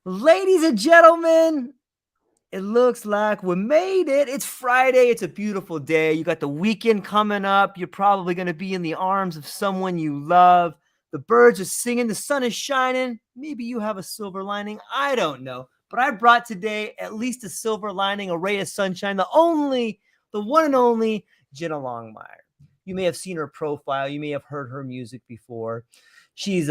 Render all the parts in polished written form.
Ladies and gentlemen, it looks like we made it. It's Friday. It's a beautiful day. You got the weekend coming up. You're probably going to be in the arms of someone you love. The birds are singing. The sun is shining. Maybe you have a silver lining. I don't know. But I brought today at least a silver lining, a ray of sunshine, the one and only Jenna Longmire. You may have seen her profile. You may have heard her music before. She's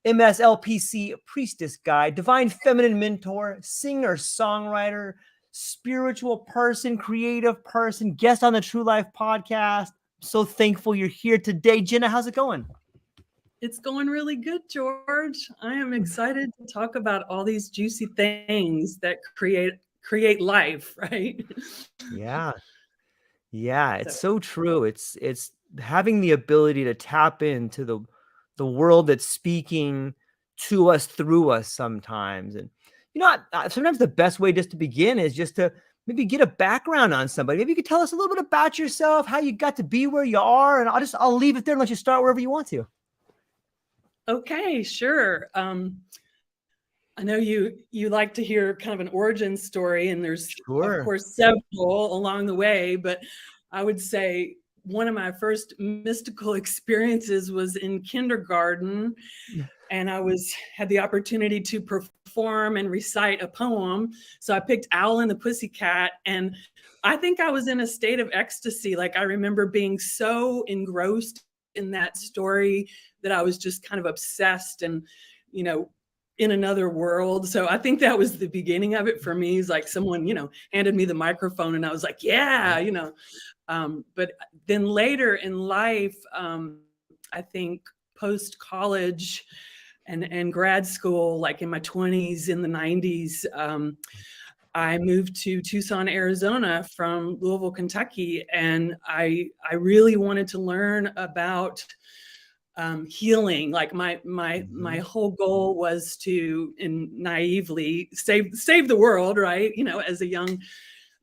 MSLPC Priestess guide, divine feminine mentor, singer, songwriter, spiritual person, creative person, guest on the True Life podcast. I'm so thankful you're here today. Jenna, how's it going? It's going really good, George. I am excited to talk about all these juicy things that create life, right? Yeah. Yeah, it's so true. It's having the ability to tap into the world that's speaking to us through us sometimes. And sometimes the best way just to begin is just to maybe get a background on somebody. Maybe you could tell us a little bit about yourself, how you got to be where you are, and I'll leave it there and let you start wherever you want to. Okay, sure. I know you like to hear kind of an origin story, and there's of course several along the way, but I would say one of my first mystical experiences was in kindergarten, and I had the opportunity to perform and recite a poem. So I picked Owl and the Pussycat, and I think I was in a state of ecstasy. Like, I remember being so engrossed in that story that I was just kind of obsessed and, in another world. So I think that was the beginning of it for me. It's like someone, handed me the microphone and I was like, yeah, but then later in life, I think post-college and grad school, like in my 20s, in the 90s, I moved to Tucson, Arizona from Louisville, Kentucky. And I really wanted to learn about healing. Like my whole goal was to, naively save the world, right? As a young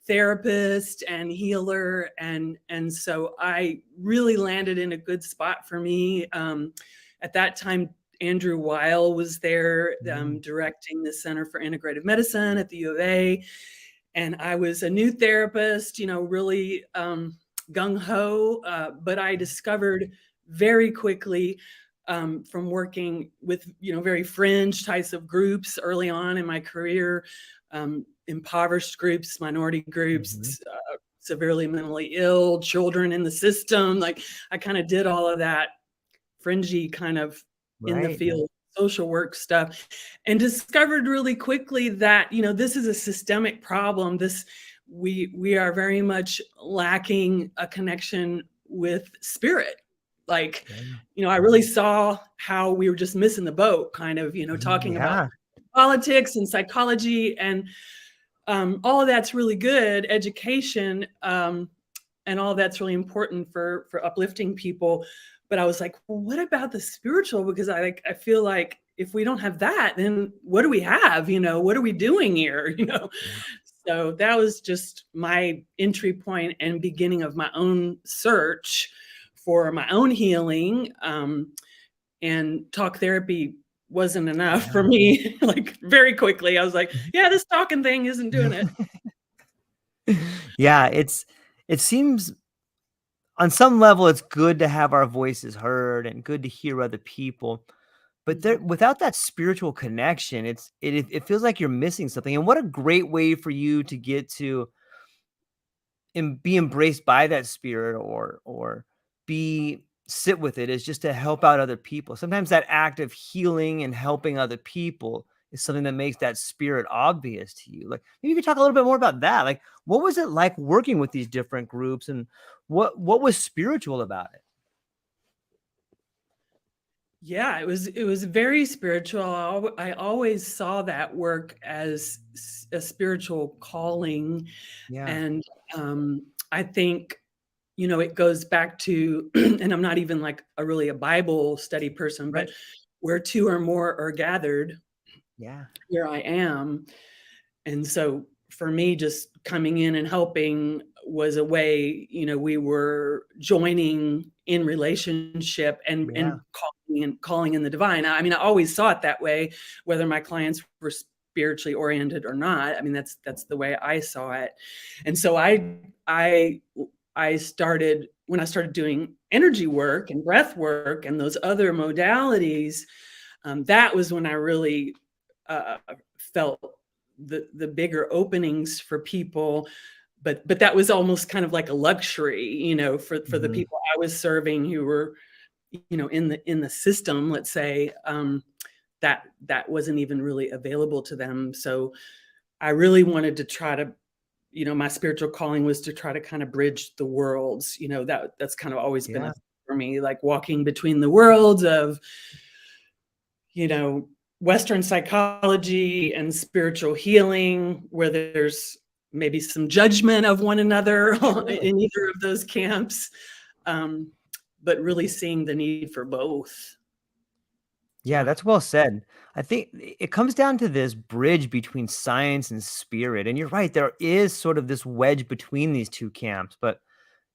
therapist and healer. And so I really landed in a good spot for me. At that time, Andrew Weil was there, directing the Center for Integrative Medicine at the U of A. And I was a new therapist, really gung-ho, but I discovered very quickly, from working with, very fringe types of groups early on in my career, impoverished groups, minority groups, severely mentally ill, children in the system. Like, I kind of did all of that fringy kind of in the field, social work stuff, and discovered really quickly that, this is a systemic problem. We are very much lacking a connection with spirit. Like, I really saw how we were just missing the boat, kind of, talking about politics and psychology, and all of that's really good, education, and all that's really important for uplifting people. But I was like, well, what about the spiritual? Because I feel like if we don't have that, then what do we have? What are we doing here? So that was just my entry point and beginning of my own search for my own healing. And talk therapy wasn't enough for me. Like, very quickly, I was like, yeah, this talking thing isn't doing it. Yeah, it seems on some level it's good to have our voices heard and good to hear other people. But without that spiritual connection, it feels like you're missing something. And what a great way for you to get to be embraced by that spirit or sit with it, is just to help out other people. Sometimes that act of healing and helping other people is something that makes that spirit obvious to you. Like, maybe you could talk a little bit more about that. Like, what was it like working with these different groups, and what was spiritual about it? Yeah, it was very spiritual. I always saw that work as a spiritual calling. Yeah. And I think, it goes back to, and I'm not even like a Bible study person, but where two or more are gathered, here I am. And so for me, just coming in and helping was a way, we were joining in relationship and calling in the divine. I mean, I always saw it that way, whether my clients were spiritually oriented or not. I mean, that's the way I saw it. And so I started, when I started doing energy work and breath work and those other modalities, that was when I really felt the bigger openings for people. But that was almost kind of like a luxury, you know, for the people I was serving who were, you know, in the system, let's say, that wasn't even really available to them. So I really wanted to try to, you know, my spiritual calling was to try to kind of bridge the worlds. You know, that's kind of always been a thing for me, like walking between the worlds of, you know, Western psychology and spiritual healing, where there's maybe some judgment of one another in either of those camps, but really seeing the need for both. Yeah, that's well said. I think it comes down to this bridge between science and spirit. And you're right, there is sort of this wedge between these two camps. But,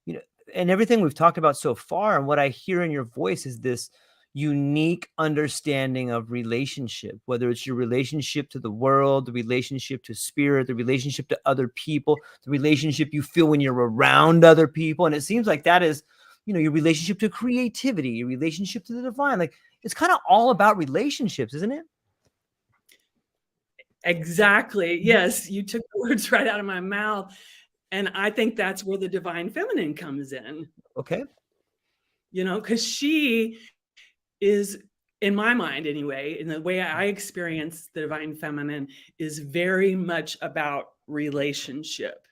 you know, and everything we've talked about so far, and what I hear in your voice is this unique understanding of relationship, whether it's your relationship to the world, the relationship to spirit, the relationship to other people, the relationship you feel when you're around other people. And it seems like that is, you know, your relationship to creativity, your relationship to the divine. Like, it's kind of all about relationships, isn't it? Exactly. Yes, you took the words right out of my mouth. And I think that's where the divine feminine comes in. Okay. You know, because she is, in my mind anyway, in the way I experience the divine feminine, is very much about relationship.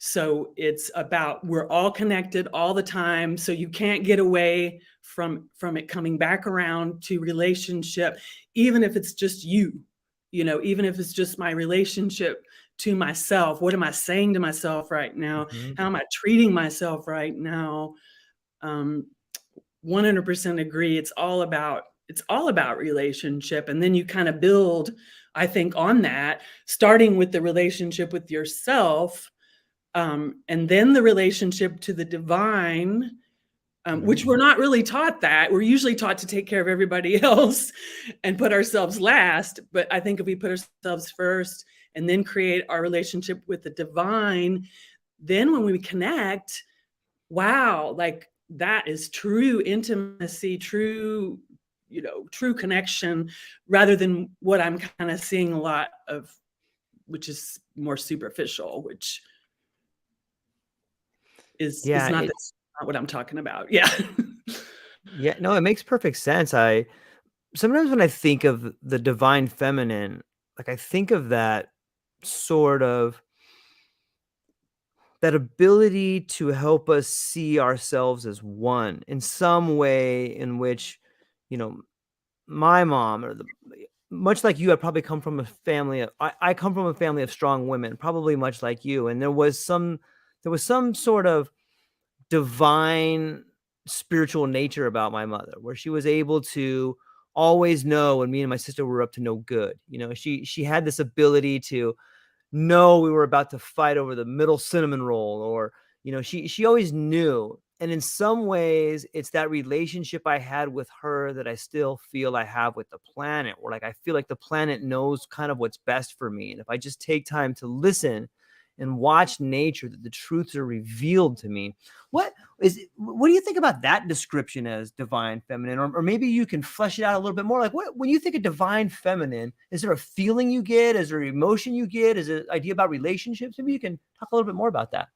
So it's about, we're all connected all the time. So you can't get away from it coming back around to relationship, even if it's just you know, even if it's just my relationship to myself. What am I saying to myself right now? How am I treating myself right now? 100% agree. It's all about relationship. And then you kind of build, I think, on that, starting with the relationship with yourself, and then the relationship to the divine, which we're not really taught that. We're usually taught to take care of everybody else and put ourselves last. But I think if we put ourselves first and then create our relationship with the divine, then when we connect, wow, like that is true intimacy, true, you know, true connection, rather than what I'm kind of seeing a lot of, which is more superficial, which is not what I'm talking about. Yeah. Yeah, no, it makes perfect sense. Sometimes when I think of the divine feminine, like I think of that sort of that ability to help us see ourselves as one in some way in which, you know, my mom or much like you, I probably come from a family of, I come from a family of strong women, probably much like you. And there was some sort of divine spiritual nature about my mother, where she was able to always know when me and my sister were up to no good. You know, she had this ability to know we were about to fight over the middle cinnamon roll, or, you know, she always knew. And in some ways, it's that relationship I had with her that I still feel I have with the planet, where like I feel like the planet knows kind of what's best for me. And if I just take time to listen and watch nature, that the truths are revealed to me. What do you think about that description as divine feminine? Or maybe you can flesh it out a little bit more. Like, when you think of divine feminine, is there a feeling you get? Is there an emotion you get? Is it an idea about relationships? Maybe you can talk a little bit more about that.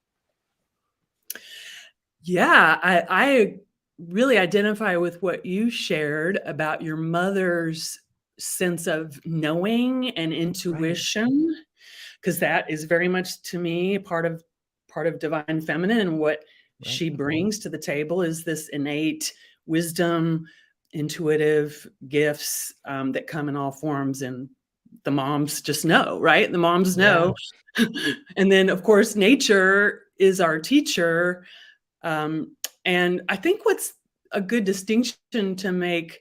Yeah, I really identify with what you shared about your mother's sense of knowing and intuition, because that is very much, to me, part of divine feminine. And what she brings to the table is this innate wisdom, intuitive gifts that come in all forms. And the moms just know, right? The moms know. And then, of course, nature is our teacher. And I think what's a good distinction to make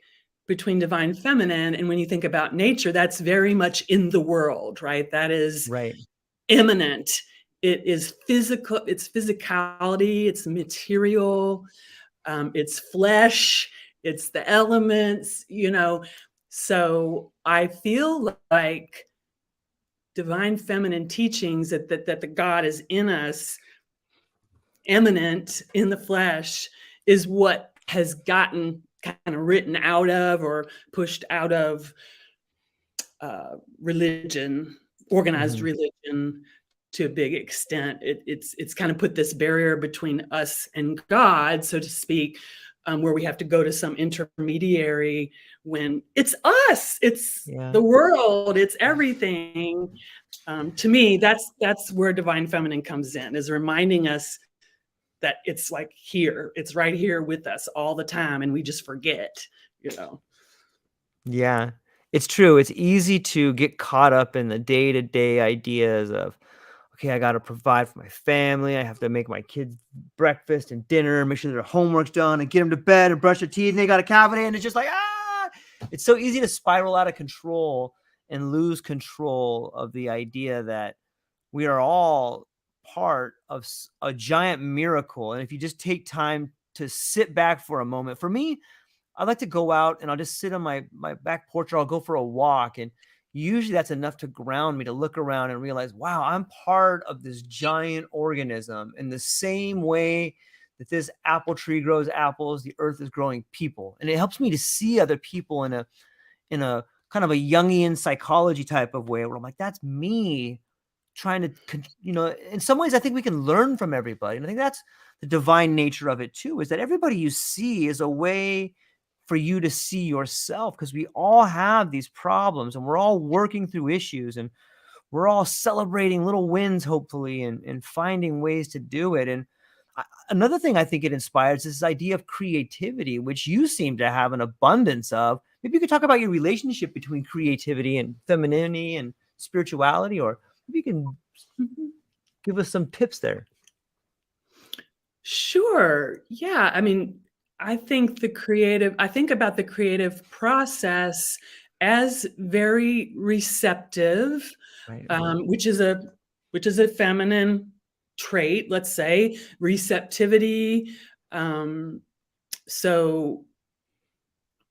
between divine feminine and when you think about nature, that's very much in the world, right? That is immanent. It is physical, it's physicality, it's material, it's flesh, it's the elements, you know. So I feel like divine feminine teachings that the God is in us, eminent in the flesh, is what has gotten kind of written out of or pushed out of religion, organized religion, to a big extent. It's kind of put this barrier between us and God, so to speak, where we have to go to some intermediary when it's us, it's the world, it's everything. To me, that's where divine feminine comes in, is reminding us that it's like here, it's right here with us all the time, and we just forget, you know. Yeah, it's true. It's easy to get caught up in the day-to-day ideas of, okay, I got to provide for my family. I have to make my kids breakfast and dinner, make sure their homework's done, and get them to bed and brush their teeth. And they got a cavity, and it's just like, it's so easy to spiral out of control and lose control of the idea that we are all part of a giant miracle. And if you just take time to sit back for a moment, for me, I like to go out and I'll just sit on my back porch, or I'll go for a walk. And usually that's enough to ground me, to look around and realize, wow, I'm part of this giant organism. In the same way that this apple tree grows apples, the earth is growing people. And it helps me to see other people in a kind of a Jungian psychology type of way, where I'm like, that's me trying to, in some ways I think we can learn from everybody. And I think that's the divine nature of it too, is that everybody you see is a way for you to see yourself, because we all have these problems and we're all working through issues, and we're all celebrating little wins, hopefully, and finding ways to do it. And another thing I think it inspires is this idea of creativity, which you seem to have an abundance of. Maybe you could talk about your relationship between creativity and femininity and spirituality, or maybe you can give us some tips there. Sure. Yeah. I mean, I think about the creative process as very receptive, Right. which is a feminine trait, let's say, receptivity. So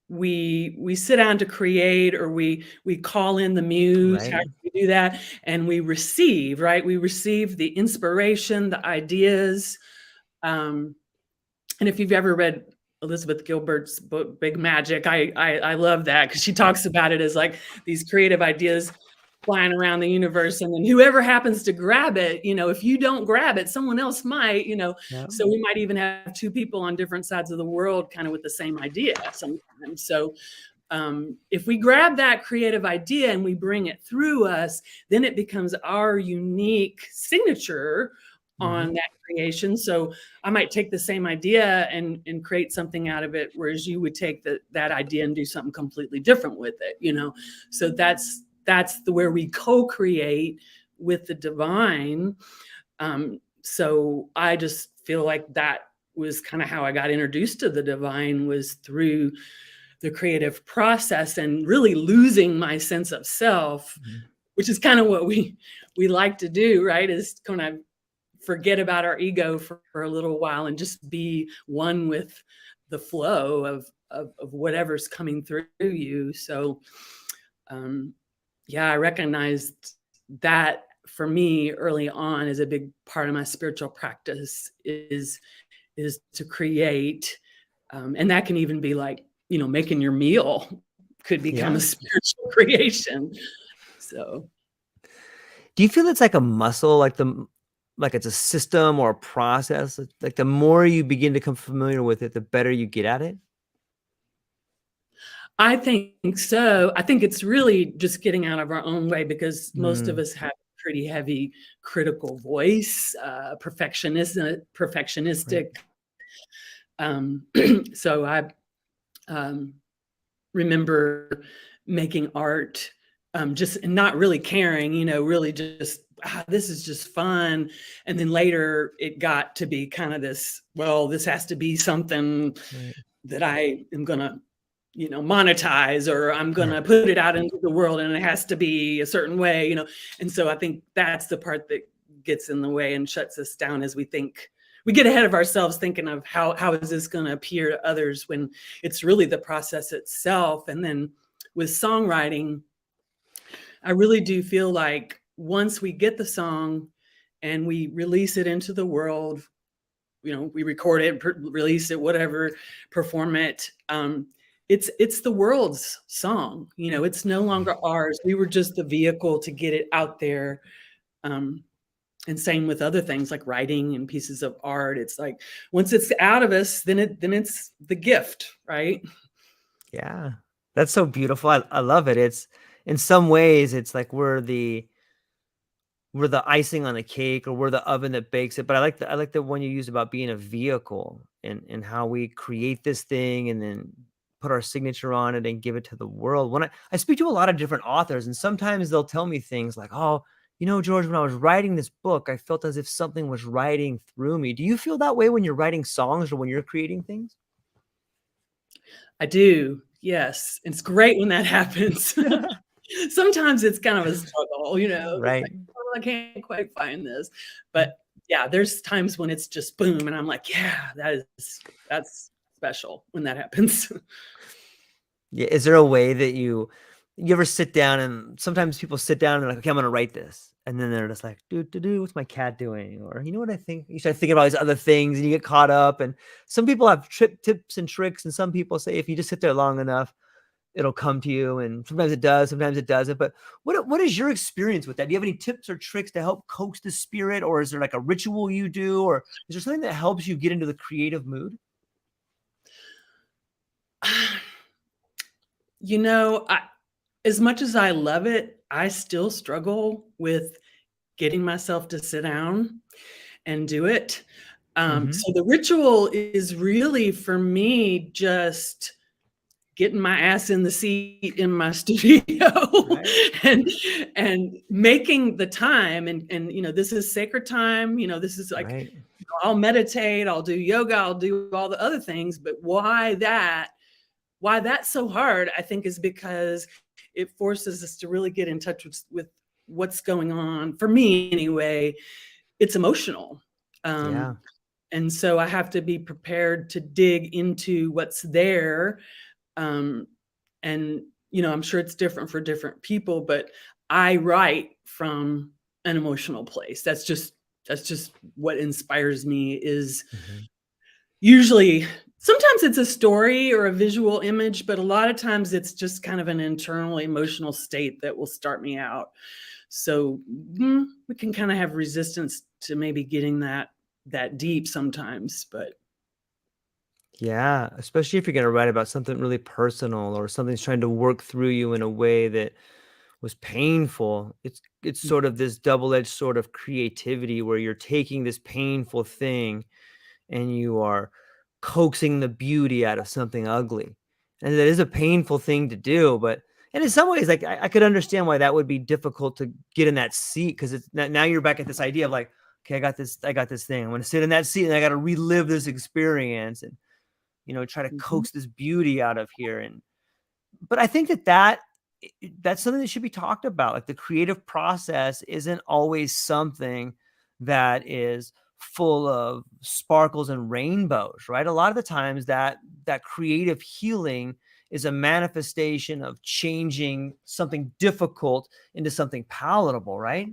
we sit down to create, or we call in the muse, Right. how do we do that? And we receive, right? We receive the inspiration, the ideas. And if you've ever read Elizabeth Gilbert's book, Big Magic, I love that, because she talks about it as like these creative ideas flying around the universe, and then whoever happens to grab it, if you don't grab it, someone else might, Yeah. So we might even have two people on different sides of the world kind of with the same idea sometimes. So if we grab that creative idea and we bring it through us, then it becomes our unique signature on that creation. So I might take the same idea and create something out of it, whereas you would take that idea and do something completely different with it, So that's where we co-create with the divine. So I just feel like that was kind of how I got introduced to the divine, was through the creative process, and really losing my sense of self, which is kind of what we like to do, right? Is kind of forget about our ego for a little while and just be one with the flow of whatever's coming through you. So, I recognized that for me early on as a big part of my spiritual practice is to create. And that can even be like, making your meal could become a spiritual creation. So. Do you feel it's like a muscle, like it's a system or a process? Like the more you begin to become familiar with it, the better you get at it? I think so. I think it's really just getting out of our own way, because most of us have a pretty heavy critical voice, perfectionistic. Right. So I remember making art, just not really caring, really just, this is just fun. And then later it got to be kind of this, well, this has to be something that I am going to, monetize, or I'm going to put it out into the world, and it has to be a certain way, And so I think that's the part that gets in the way and shuts us down, as we get ahead of ourselves, thinking of how is this going to appear to others, when it's really the process itself. And then with songwriting, I really do feel like once we get the song and we release it into the world, we record it, release it, whatever, perform it. It's the world's song. It's no longer ours. We were just the vehicle to get it out there. And same with other things like writing and pieces of art. It's like once it's out of us, then it's the gift, right? Yeah, that's so beautiful. I love it. It's in some ways it's like we're the icing on the cake, or we're the oven that bakes it. But I like the one you used about being a vehicle, and how we create this thing and then put our signature on it and give it to the world. When I speak to a lot of different authors, and sometimes they'll tell me things like, oh, George, when I was writing this book, I felt as if something was writing through me. Do you feel that way when you're writing songs or when you're creating things? I do. Yes. It's great when that happens. Sometimes it's kind of a struggle, Right. Like, oh, I can't quite find this. But yeah, there's times when it's just boom. And I'm like, yeah, that's special when that happens. Yeah. Is there a way that you ever sit down, and sometimes people sit down and they're like, okay, I'm going to write this. And then they're just like, what's my cat doing? Or, you know what I think? You start thinking about these other things and you get caught up. And some people have tips and tricks. And some people say, if you just sit there long enough, it'll come to you. And sometimes it does, sometimes it doesn't. But what is your experience with that? Do you have any tips or tricks to help coax the spirit? Or is there like a ritual you do? Or is there something that helps you get into the creative mood? As much as I love it, I still struggle with getting myself to sit down and do it. So the ritual is really for me just getting my ass in the seat in my studio, right. and making the time, and this is sacred time. This is like, right. I'll meditate, I'll do yoga, I'll do all the other things, but why that's so hard, I think, is because it forces us to really get in touch with what's going on. For me anyway, it's emotional. And so I have to be prepared to dig into what's there. And I'm sure it's different for different people, but I write from an emotional place. That's just what inspires me. Is usually, sometimes it's a story or a visual image, but a lot of times it's just kind of an internal emotional state that will start me out. So we can kind of have resistance to maybe getting that deep sometimes, but yeah, especially if you're going to write about something really personal, or something's trying to work through you in a way that was painful. It's sort of this double-edged sort of creativity where you're taking this painful thing and you are coaxing the beauty out of something ugly. And that is a painful thing to do, and in some ways, like I could understand why that would be difficult to get in that seat, because it's now you're back at this idea of like, okay, I got this thing. I'm going to sit in that seat and I got to relive this experience and try to coax this beauty out of here. But I think that's something that should be talked about. Like, the creative process isn't always something that is full of sparkles and rainbows, right? A lot of the times that creative healing is a manifestation of changing something difficult into something palatable, right?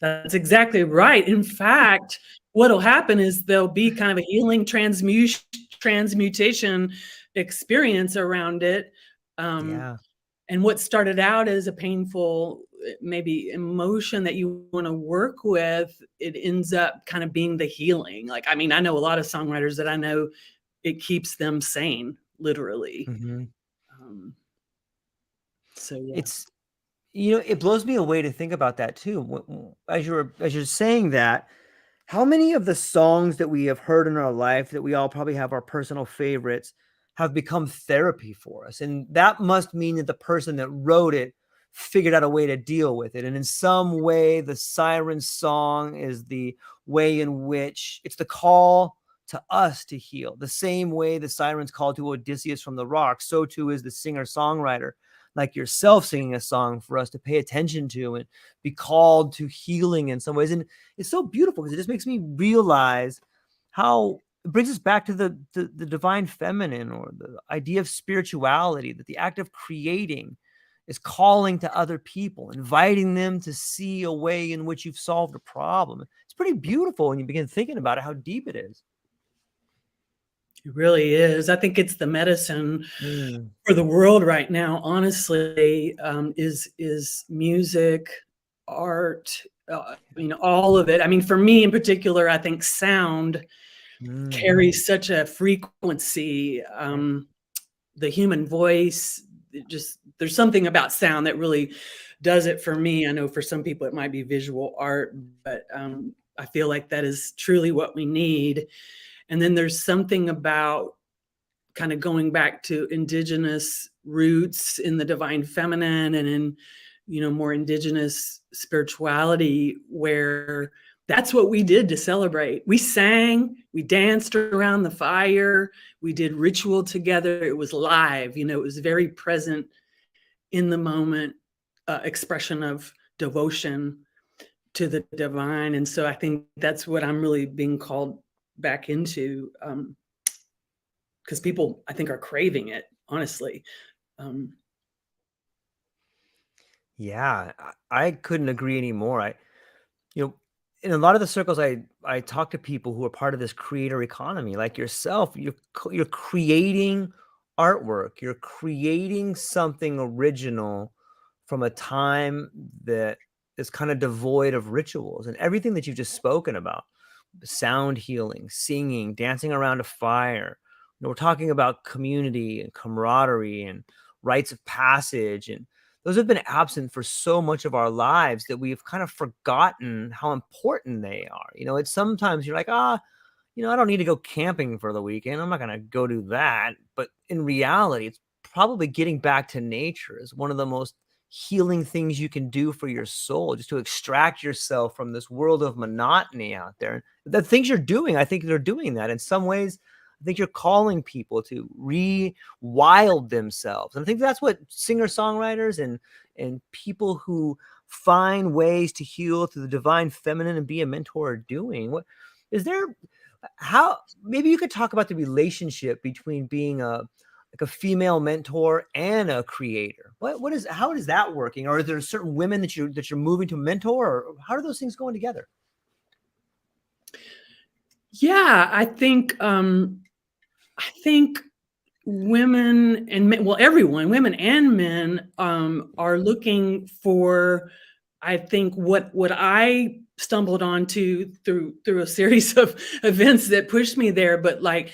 That's exactly right. In fact, what'll happen is there'll be kind of a healing transmutation experience around it. And what started out as a painful, maybe emotion that you want to work with, it ends up kind of being the healing. Like, I know a lot of songwriters that I know, it keeps them sane, literally. So yeah. It's, it blows me away to think about that too. As you're saying that, how many of the songs that we have heard in our life, that we all probably have our personal favorites, have become therapy for us? And that must mean that the person that wrote it figured out a way to deal with it. And in some way, the Siren song is the way in which it's the call to us to heal. The same way the Sirens called to Odysseus from the rock, so too is the singer-songwriter, like yourself, singing a song for us to pay attention to and be called to healing in some ways. And it's so beautiful because it just makes me realize how brings us back to the divine feminine, or the idea of spirituality, that the act of creating is calling to other people, inviting them to see a way in which you've solved a problem. It's pretty beautiful when you begin thinking about it, how deep it is. It really is. I think it's the medicine for the world right now, honestly, is music, art, all of it. I mean, for me in particular, I think sound carries such a frequency. The human voice, there's something about sound that really does it for me. I know for some people it might be visual art, but I feel like that is truly what we need. And then there's something about kind of going back to indigenous roots in the divine feminine and in, more indigenous spirituality, where that's what we did to celebrate. We sang, we danced around the fire, we did ritual together. It was live, it was very present in the moment, expression of devotion to the divine. And so I think that's what I'm really being called back into, because people, I think, are craving it, honestly. Yeah, I couldn't agree anymore. In a lot of the circles I talk to people who are part of this creator economy, like yourself, you're creating artwork, you're creating something original from a time that is kind of devoid of rituals, and everything that you've just spoken about, sound healing, singing, dancing around a fire. We're talking about community and camaraderie and rites of passage, and those have been absent for so much of our lives that we've kind of forgotten how important they are. It's sometimes you're like, I don't need to go camping for the weekend. I'm not going to go do that. But in reality, it's probably getting back to nature is one of the most healing things you can do for your soul, just to extract yourself from this world of monotony out there. The things you're doing, I think they're doing that in some ways. I think you're calling people to rewild themselves. And I think that's what singer-songwriters and people who find ways to heal through the divine feminine and be a mentor are doing. What is there? How maybe you could talk about the relationship between being a female mentor and a creator. How is that working? Or are there certain women that you're moving to mentor, or how are those things going together? Yeah, I think women and men, well, everyone, women and men, are looking for, I think, what I stumbled onto through a series of events that pushed me there. But like,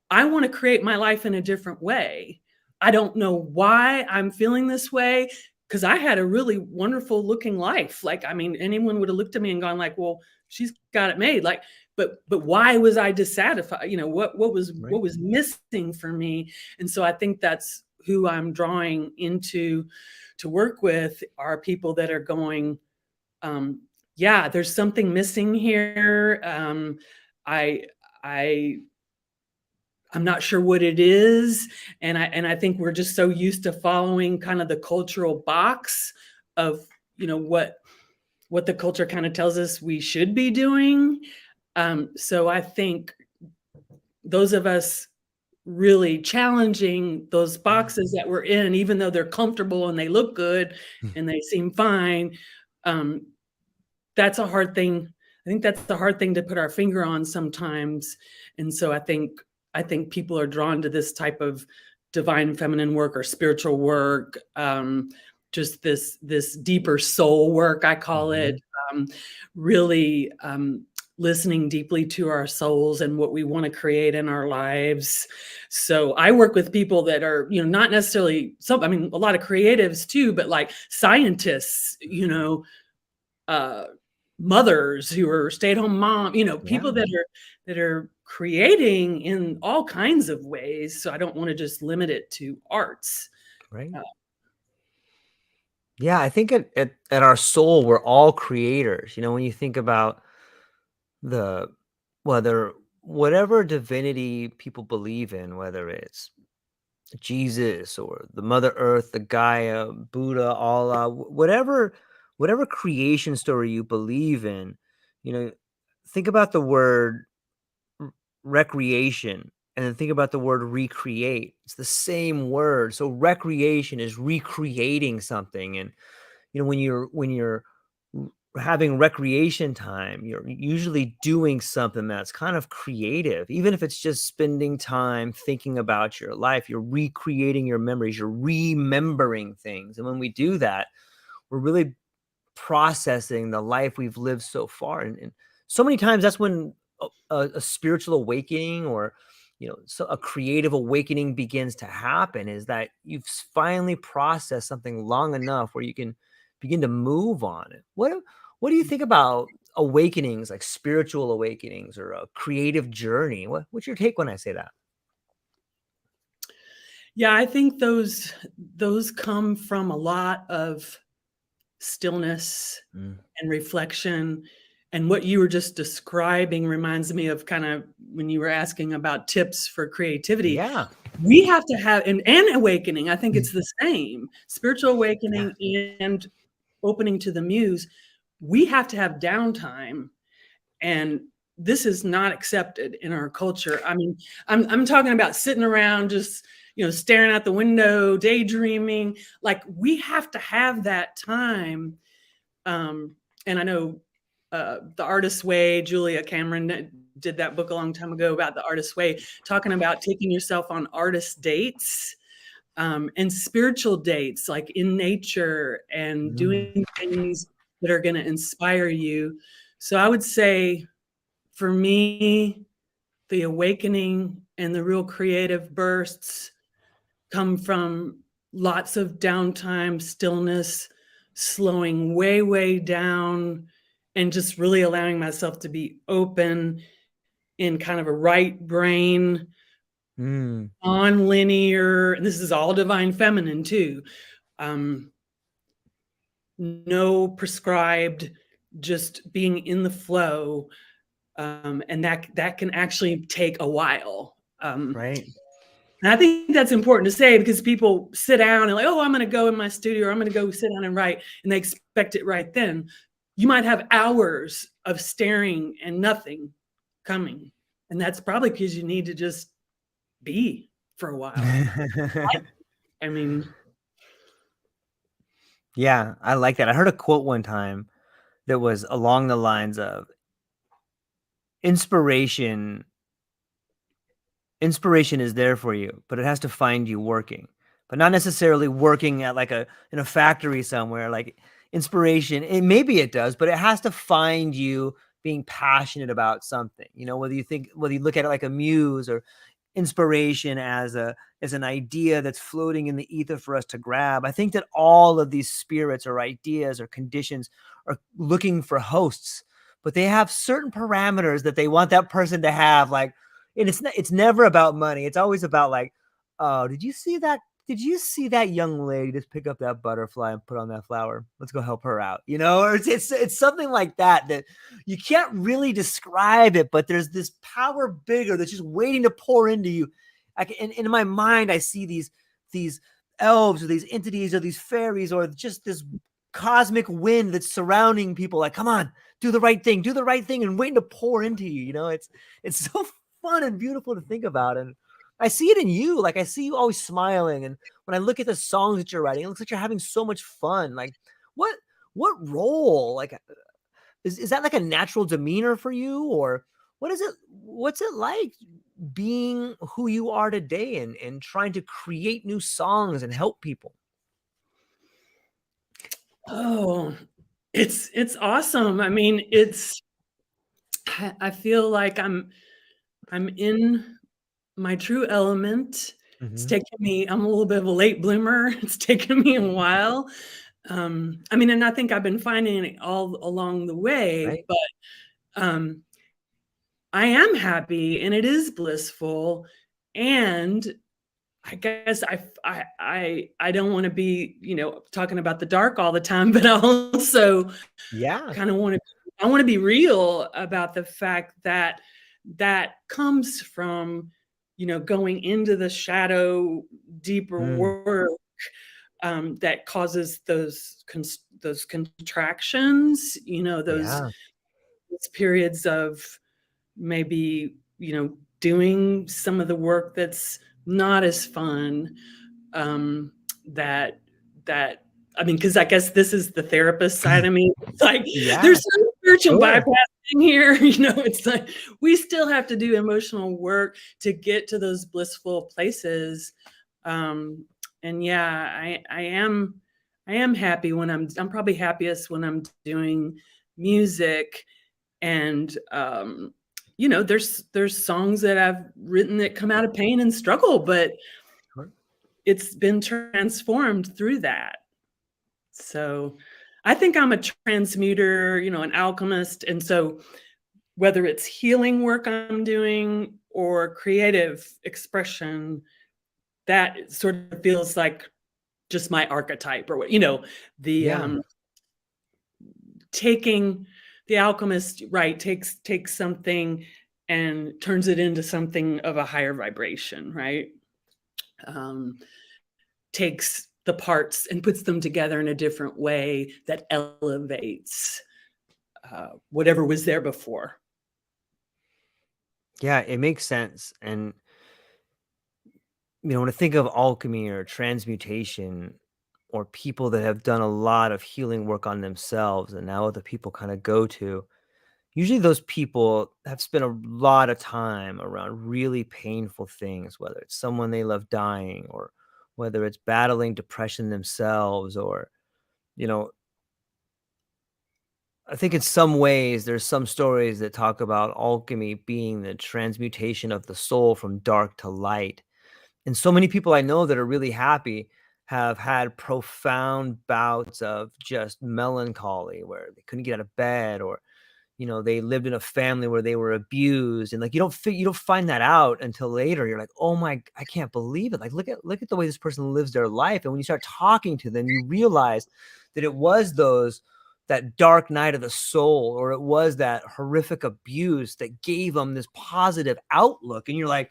I want to create my life in a different way. I don't know why I'm feeling this way, because I had a really wonderful looking life. Like, I mean, anyone would have looked at me and gone like, well, she's got it made. Like, but why was I dissatisfied? What was missing for me? And so I think that's who I'm drawing into to work with, are people that are going, yeah, there's something missing here. I'm not sure what it is. And I think we're just so used to following kind of the cultural box of, what the culture kind of tells us we should be doing. So I think those of us really challenging those boxes that we're in, even though they're comfortable and they look good and they seem fine, that's a hard thing. I think that's the hard thing to put our finger on sometimes. And so I think people are drawn to this type of divine feminine work or spiritual work, just this deeper soul work, I call it, really listening deeply to our souls and what we want to create in our lives. So I work with people that are, not necessarily a lot of creatives too, but like scientists, mothers who are stay-at-home mom, people that are creating in all kinds of ways. So I don't want to just limit it to arts. Right. Yeah, I think at our soul, we're all creators. When you think about whatever divinity people believe in, whether it's Jesus or the Mother Earth, the Gaia, Buddha, Allah, whatever creation story you believe in, think about the word recreation and then think about the word recreate. It's the same word. So recreation is recreating something. And when you're having recreation time, you're usually doing something that's kind of creative. Even if it's just spending time thinking about your life, you're recreating your memories, you're remembering things. And when we do that, we're really processing the life we've lived so far. And so many times that's when a spiritual awakening or so a creative awakening begins to happen, is that you've finally processed something long enough where you can begin to move on it. What do you think about awakenings, like spiritual awakenings or a creative journey? What's your take when I say that? Yeah, I think those come from a lot of stillness and reflection. And what you were just describing reminds me of kind of when you were asking about tips for creativity. Yeah. We have to have and awakening. I think it's the same. Spiritual awakening and opening to the muse. We have to have downtime, and this is not accepted in our culture. I mean, I'm talking about sitting around just staring out the window, daydreaming. Like, we have to have that time. And I know The Artist's Way, Julia Cameron did that book a long time ago about the Artist's Way, talking about taking yourself on artist dates and spiritual dates, like in nature, and doing things that are going to inspire you. So I would say, for me, the awakening and the real creative bursts come from lots of downtime, stillness, slowing way, way down, and just really allowing myself to be open in kind of a right brain, non-linear. And this is all divine feminine too. No prescribed, just being in the flow. And that can actually take a while. Right. And I think that's important to say, because people sit down and like, oh, I'm going to go in my studio, or I'm going to go sit down and write, and they expect it right then. You might have hours of staring and nothing coming. And that's probably because you need to just be for a while. I mean, yeah, I like that. I heard a quote one time that was along the lines of inspiration is there for you, but it has to find you working. But not necessarily working at in a factory somewhere. Like inspiration, maybe it does, but it has to find you being passionate about something. Whether you look at it like a muse, or inspiration as an idea that's floating in the ether for us to grab. I think that all of these spirits or ideas or conditions are looking for hosts, but they have certain parameters that they want that person to have. And it's never about money. It's always about oh, did you see that? Did you see that young lady just pick up that butterfly and put on that flower? Let's go help her out. Or it's something like that you can't really describe it, but there's this power bigger that's just waiting to pour into you. In my mind, I see these elves or these entities or these fairies or just this cosmic wind that's surrounding people. Like, come on, do the right thing, and waiting to pour into you. It's so fun and beautiful to think about. And I see it in you. Like, I see you always smiling. And when I look at the songs that you're writing, it looks like you're having so much fun. Like, what role, is that like a natural demeanor for you, or what's it like being who you are today and trying to create new songs and help people? oh, it's awesome. I mean, I feel like I'm in my true element. It's taken me, I'm a little bit of a late bloomer. It's taken me a while. I mean, and I think I've been finding it all along the way, Right. but I am happy, and it is blissful. And I guess I don't want to be, talking about the dark all the time, but I also kind of I want to be real about the fact that that comes from, going into the shadow, deeper work, that causes those contractions, those periods of maybe, doing some of the work that's not as fun. That I mean, because I guess this is the therapist side of me. It's like there's some spiritual bypassing here. It's like we still have to do emotional work to get to those blissful places. And yeah, I am happy when I'm probably happiest when I'm doing music. And there's songs that I've written that come out of pain and struggle, but it's been transformed through that. So I think I'm a transmuter, an alchemist. And so whether it's healing work I'm doing or creative expression, that sort of feels like just my archetype, or taking the alchemist, right, takes something and turns it into something of a higher vibration, right? Takes the parts and puts them together in a different way that elevates whatever was there before. Yeah, it makes sense. And when I think of alchemy or transmutation, or people that have done a lot of healing work on themselves and now other people kind of go to, usually those people have spent a lot of time around really painful things, whether it's someone they love dying, or whether it's battling depression themselves, or, I think in some ways there's some stories that talk about alchemy being the transmutation of the soul from dark to light. And so many people I know that are really happy have had profound bouts of just melancholy where they couldn't get out of bed, or, they lived in a family where they were abused. And like, you don't find that out until later. You're like, oh my, I can't believe it. Like, look at the way this person lives their life. And when you start talking to them, you realize that it was that dark night of the soul, or it was that horrific abuse that gave them this positive outlook. And you're like,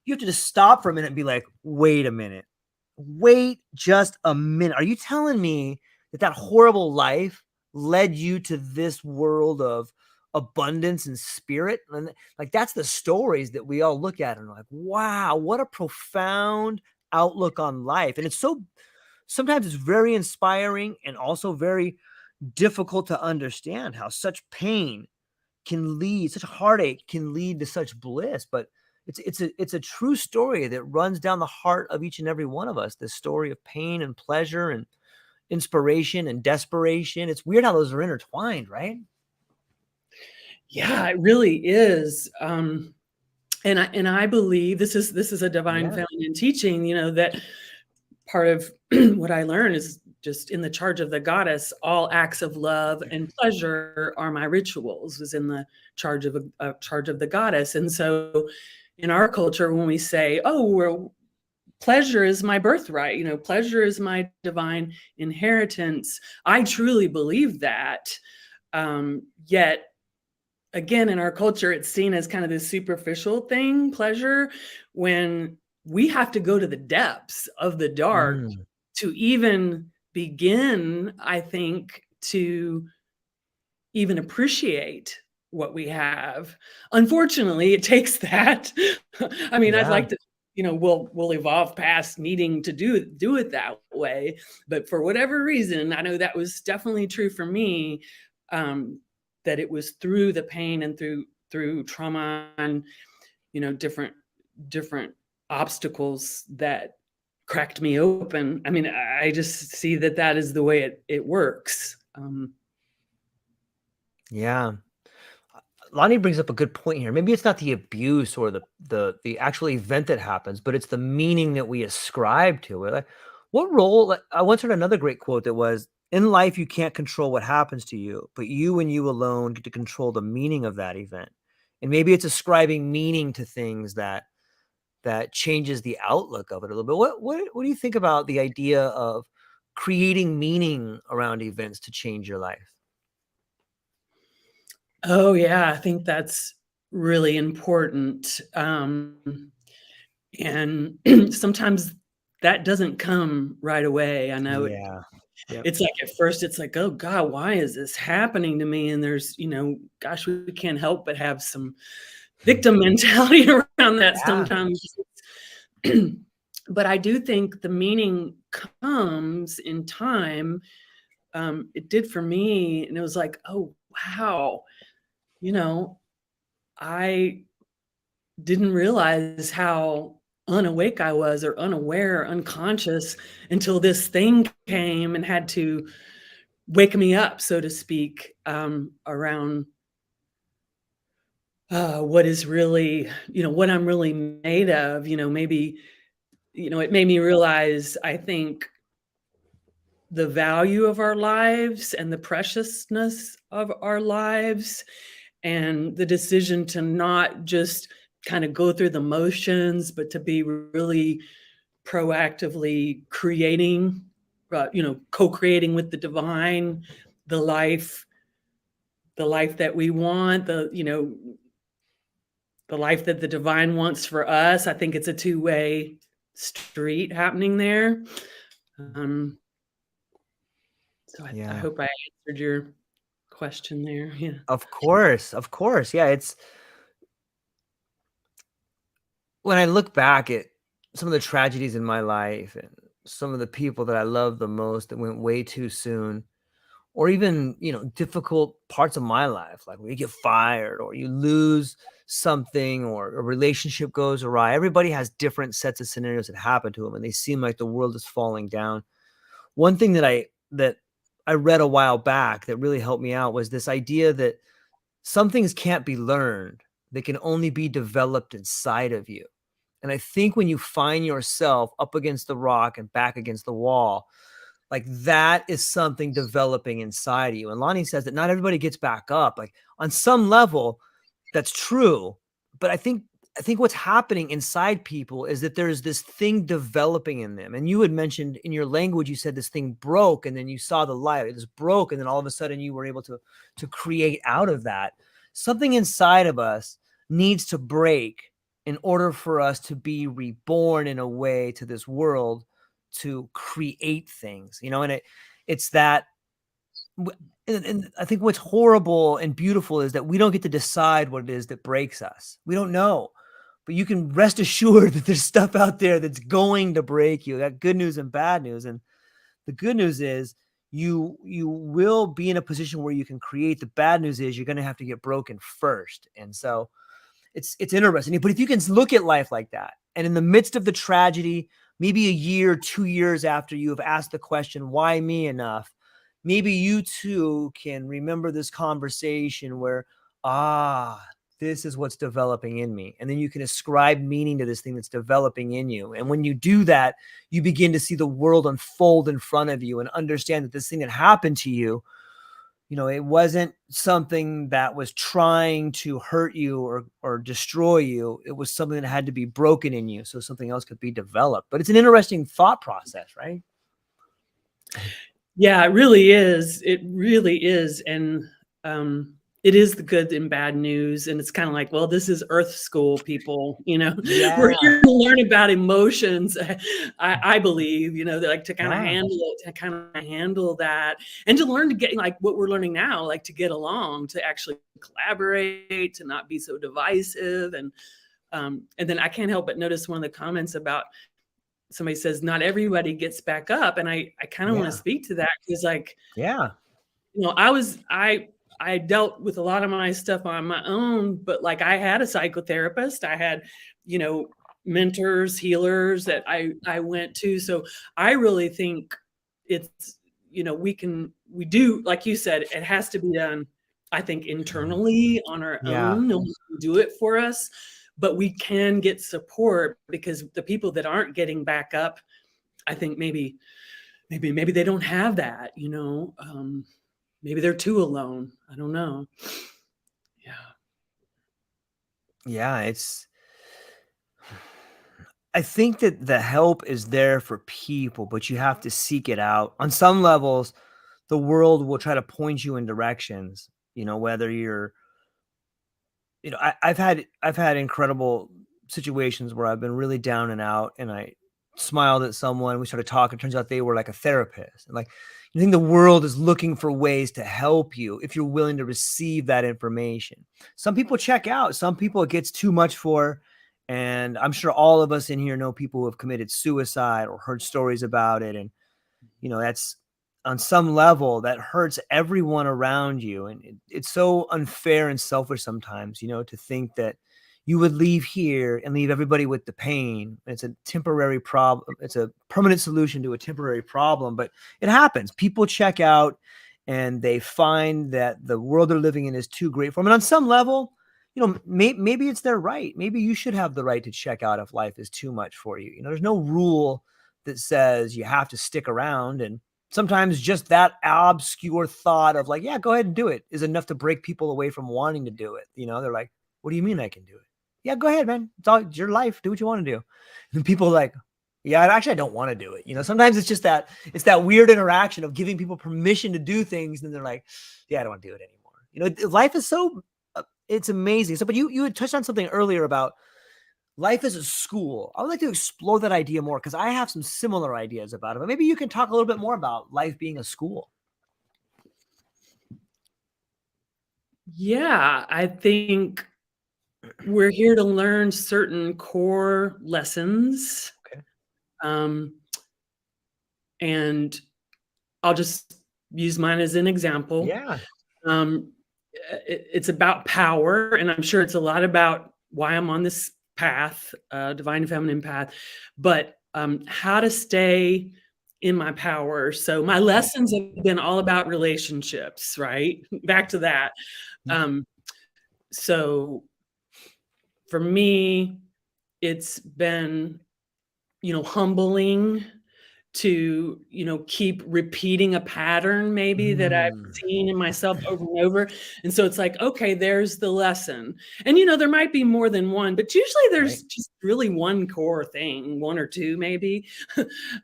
you have to just stop for a minute and be like, wait a minute. Wait just a minute. Are you telling me that horrible life led you to this world of abundance and spirit? And like, that's the stories that we all look at and are like, wow, what a profound outlook on life. And sometimes it's very inspiring and also very difficult to understand how such pain can lead, such heartache can lead to such bliss. But it's a true story that runs down the heart of each and every one of us. This story of pain and pleasure and inspiration and desperation. It's weird how those are intertwined, right? Yeah, it really is. And I believe this is a divine feminine teaching, that part of what I learned is just in the charge of the goddess, all acts of love and pleasure are my rituals, was in the charge of the goddess. And so in our culture, when we say, oh, pleasure is my birthright, pleasure is my divine inheritance, I truly believe that. Yet again, in our culture, it's seen as kind of this superficial thing, pleasure, when we have to go to the depths of the dark to even begin, I think, to even appreciate what we have. Unfortunately, it takes that. I mean, I'd like to, we'll evolve past needing to do it that way. But for whatever reason, I know that was definitely true for me, that it was through the pain and through trauma and, different obstacles that cracked me open. I mean, I just see that is the way it works. Yeah. Lonnie brings up a good point here. Maybe it's not the abuse or the actual event that happens, but it's the meaning that we ascribe to it. Like, what role? I once heard another great quote that was, in life, you can't control what happens to you, but you and you alone get to control the meaning of that event. And maybe it's ascribing meaning to things that changes the outlook of it a little bit. What do you think about the idea of creating meaning around events to change your life? Oh yeah, I think that's really important. And sometimes that doesn't come right away. I know it's like at first it's like, oh God, why is this happening to me? And there's, gosh, we can't help but have some victim mentality around that sometimes. But I do think the meaning comes in time. It did for me, and it was like, oh wow, you know, I didn't realize how unawake I was, or unaware, unconscious, until this thing came and had to wake me up, so to speak, around what is really, what I'm really made of. Maybe, it made me realize, I think, the value of our lives and the preciousness of our lives, and the decision to not just kind of go through the motions, but to be really proactively creating, co-creating with the divine, the life, that we want, the life that the divine wants for us. I think it's a two-way street happening there. So I hope I answered your question there. Yeah. Of course. Yeah, when I look back at some of the tragedies in my life and some of the people that I love the most that went way too soon, or even, difficult parts of my life, like when you get fired or you lose something or a relationship goes awry. Everybody has different sets of scenarios that happen to them, and they seem like the world is falling down. One thing that I read a while back that really helped me out was this idea that some things can't be learned. They can only be developed inside of you. And I think when you find yourself up against the rock and back against the wall, like that is something developing inside of you. And Lonnie says that not everybody gets back up. Like on some level, that's true. But I think what's happening inside people is that there's this thing developing in them. And you had mentioned in your language, you said this thing broke, and then you saw the light. It was broke, and then all of a sudden you were able to create out of that. Something inside of us needs to break in order for us to be reborn in a way to this world to create things, and it's that. And I think what's horrible and beautiful is that we don't get to decide what it is that breaks us. We don't know, but you can rest assured that there's stuff out there that's going to break you. Got good news and bad news. And the good news is you will be in a position where you can create. The bad news is you're going to have to get broken first. And so it's interesting. But if you can look at life like that, and in the midst of the tragedy, maybe a year, 2 years after you have asked the question, why me enough, maybe you too can remember this conversation where, this is what's developing in me. And then you can ascribe meaning to this thing that's developing in you. And when you do that, you begin to see the world unfold in front of you and understand that this thing that happened to you, it wasn't something that was trying to hurt you or destroy you. It was something that had to be broken in you so something else could be developed. But it's an interesting thought process, right? Yeah, it really is. It really is. And it is the good and bad news. And it's kind of like, well, this is Earth School, people. We're here to learn about emotions. I believe, like to kind of handle that, and to learn to get, like what we're learning now, like to get along, to actually collaborate, to not be so divisive. And then I can't help but notice one of the comments about, somebody says not everybody gets back up, and I kind of want to speak to that, because I dealt with a lot of my stuff on my own, but like I had a psychotherapist, I had mentors, healers that I went to. So I really think it's, we do, like you said, it has to be done, I think, internally on our own. No one can do it for us. But we can get support, because the people that aren't getting back up, I think maybe they don't have that, maybe they're too alone. I don't know. Yeah, I think that the help is there for people, but you have to seek it out. On some levels, the world will try to point you in directions, whether you're, I've had incredible situations where I've been really down and out, and I smiled at someone. We started talking. Turns out they were like a therapist. And like, you think the world is looking for ways to help you if you're willing to receive that information. Some people check out. Some people it gets too much for. And I'm sure all of us in here know people who have committed suicide or heard stories about it. And, you know, that's on some level that hurts everyone around you. And it's so unfair and selfish sometimes, you know, to think that you would leave here and leave everybody with the pain. It's a temporary problem. It's a permanent solution to a temporary problem, but it happens. People check out and they find that the world they're living in is too great for them. And on some level, you know, maybe it's their right. Maybe you should have the right to check out if life is too much for you. You know, there's no rule that says you have to stick around. And sometimes just that obscure thought of like, yeah, go ahead and do it is enough to break people away from wanting to do it. You know, they're like, what do you mean I can do it? Yeah, go ahead, man. It's your life. Do what you want to do. And people are like, yeah, actually, I don't want to do it. You know, sometimes it's just that it's that weird interaction of giving people permission to do things. And they're like, yeah, I don't want to do it anymore. You know, life is so, it's amazing. So, but you had touched on something earlier about life as a school. I would like to explore that idea more because I have some similar ideas about it. But maybe you can talk a little bit more about life being a school. Yeah, I think we're here to learn certain core lessons. Okay. And I'll just use mine as an example. Yeah. It's about power, and I'm sure it's a lot about why I'm on this path, divine feminine path, but how to stay in my power. So my lessons have been all about relationships, right? Back to that. So for me, it's been, you know, humbling to, you know, keep repeating a pattern maybe that I've seen in myself over and over. And so it's like, okay, there's the lesson. And, you know, there might be more than one, but usually there's just really one core thing, one or two maybe,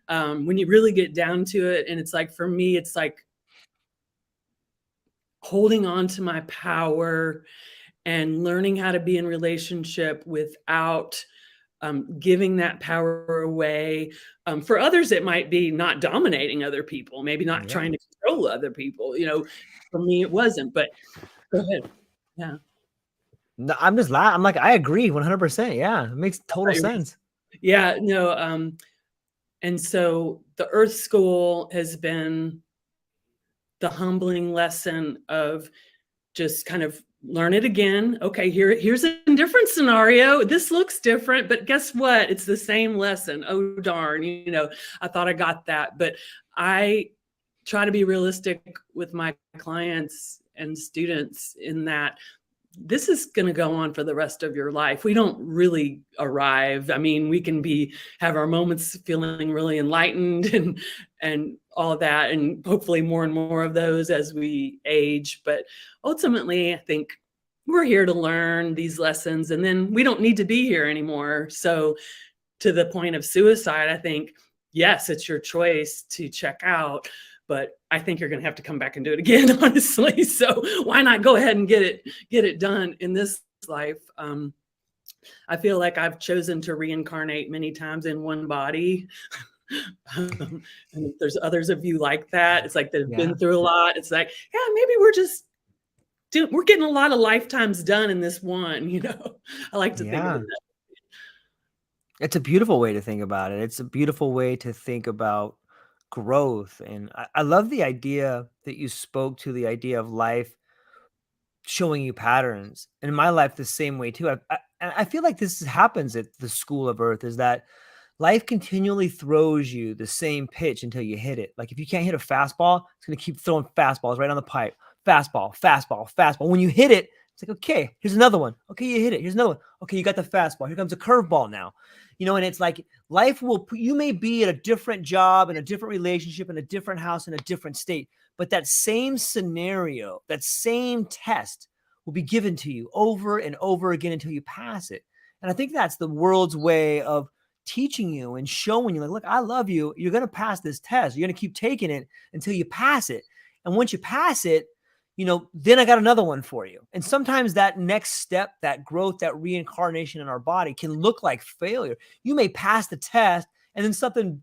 when you really get down to it. And it's like, for me, it's like holding on to my power and learning how to be in relationship without giving that power away. For others, it might be not dominating other people, maybe not trying to control other people. You know, for me, it wasn't, but go ahead. Yeah. No, I'm just laughing. I'm like, I agree 100%. Yeah. It makes total sense. Yeah, no. And so the Earth School has been the humbling lesson of just kind of learn it again. Okay, here's a different scenario. This looks different, but guess what? It's the same lesson. Oh, darn, you know, I thought I got that. But I try to be realistic with my clients and students in that this is going to go on for the rest of your life. We don't really arrive. I mean, we can have our moments feeling really enlightened and all of that, and hopefully more and more of those as we age. But ultimately, I think we're here to learn these lessons, and then we don't need to be here anymore. So to the point of suicide, I think, yes, it's your choice to check out, but I think you're going to have to come back and do it again, honestly. So why not go ahead and get it done in this life? I feel like I've chosen to reincarnate many times in one body. And there's others of you like that. It's like they've been through a lot. It's like, yeah, maybe we're getting a lot of lifetimes done in this one, you know. I like to think of it. It's a beautiful way to think about it. It's a beautiful way to think about growth. And I love the idea that you spoke to, the idea of life showing you patterns. And in my life, the same way too. I feel like this happens at the School of Earth, is that life continually throws you the same pitch until you hit it. Like if you can't hit a fastball, it's going to keep throwing fastballs right on the pipe. Fastball, fastball, fastball. When you hit it, it's like, okay, here's another one. Okay, you hit it. Here's another one. Okay, you got the fastball. Here comes a curveball now. You know, and it's like life you may be at a different job, in a different relationship, in a different house, in a different state, but that same scenario, that same test will be given to you over and over again until you pass it. And I think that's the world's way of teaching you and showing you, like, look, I love you. You're going to pass this test. You're going to keep taking it until you pass it. And once you pass it, you know, then I got another one for you. And sometimes that next step, that growth, that reincarnation in our body can look like failure. You may pass the test and then something,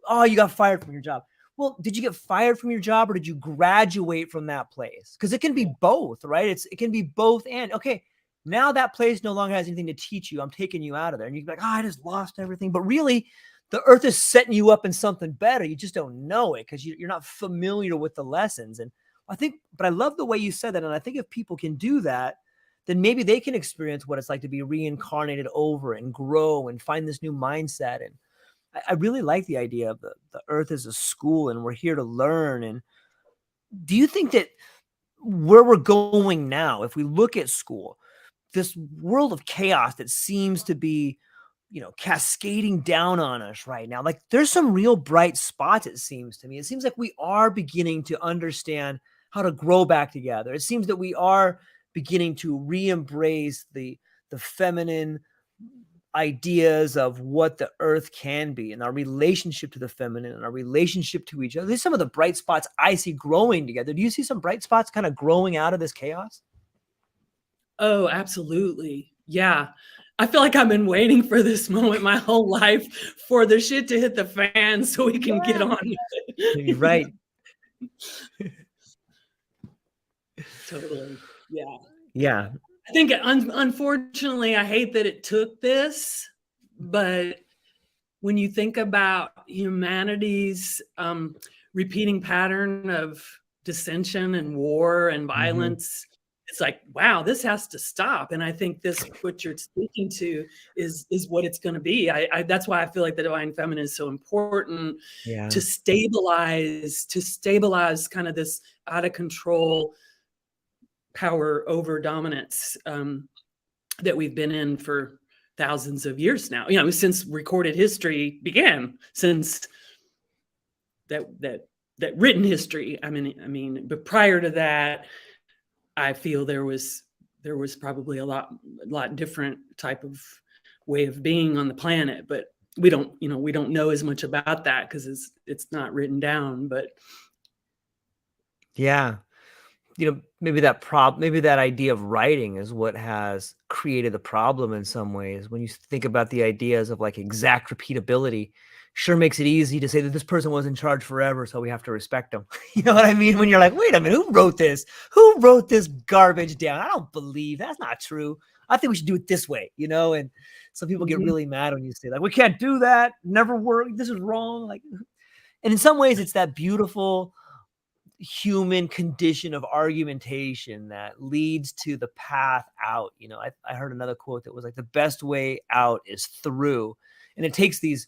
oh, you got fired from your job. Well, did you get fired from your job or did you graduate from that place? Because it can be both, right? It can be both. And okay, now that place no longer has anything to teach you. I'm taking you out of there. And you'd be like, oh, I just lost everything. But really, the earth is setting you up in something better. You just don't know it because you're not familiar with the lessons. And but I love the way you said that. And I think if people can do that, then maybe they can experience what it's like to be reincarnated over and grow and find this new mindset. And I really like the idea of the earth as a school and we're here to learn. And do you think that where we're going now, if we look at school, this world of chaos that seems to be, cascading down on us right now, like there's some real bright spots, it seems to me. It seems like we are beginning to understand how to grow back together. It seems that we are beginning to re-embrace the feminine ideas of what the earth can be and our relationship to the feminine and our relationship to each other. These are some of the bright spots I see growing together. Do you see some bright spots kind of growing out of this chaos? Oh, absolutely. Yeah. I feel like I've been waiting for this moment my whole life for the shit to hit the fan so we can get on with it. Right. Totally. Yeah. Yeah. I think unfortunately, I hate that it took this, but when you think about humanity's repeating pattern of dissension and war and violence, it's like, wow, this has to stop. And I think this, what you're speaking to, is what it's going to be. That's why I feel like the divine feminine is so important to stabilize kind of this out of control power over dominance that we've been in for thousands of years now, since recorded history began, since that written history. I mean, but prior to that, I feel there was probably a lot different type of way of being on the planet, but we don't know as much about that because it's not written down. But yeah, maybe that idea of writing is what has created the problem in some ways. When you think about the ideas of like exact repeatability, sure makes it easy to say that this person was in charge forever, so we have to respect them. You know what I mean? When you're like, wait a minute, who wrote this? Who wrote this garbage down? I don't believe that's not true. I think we should do it this way, and some people get really mad when you say like, we can't do that, never work, this is wrong. Like, and in some ways it's that beautiful human condition of argumentation that leads to the path out. I heard another quote that was like, the best way out is through. And it takes these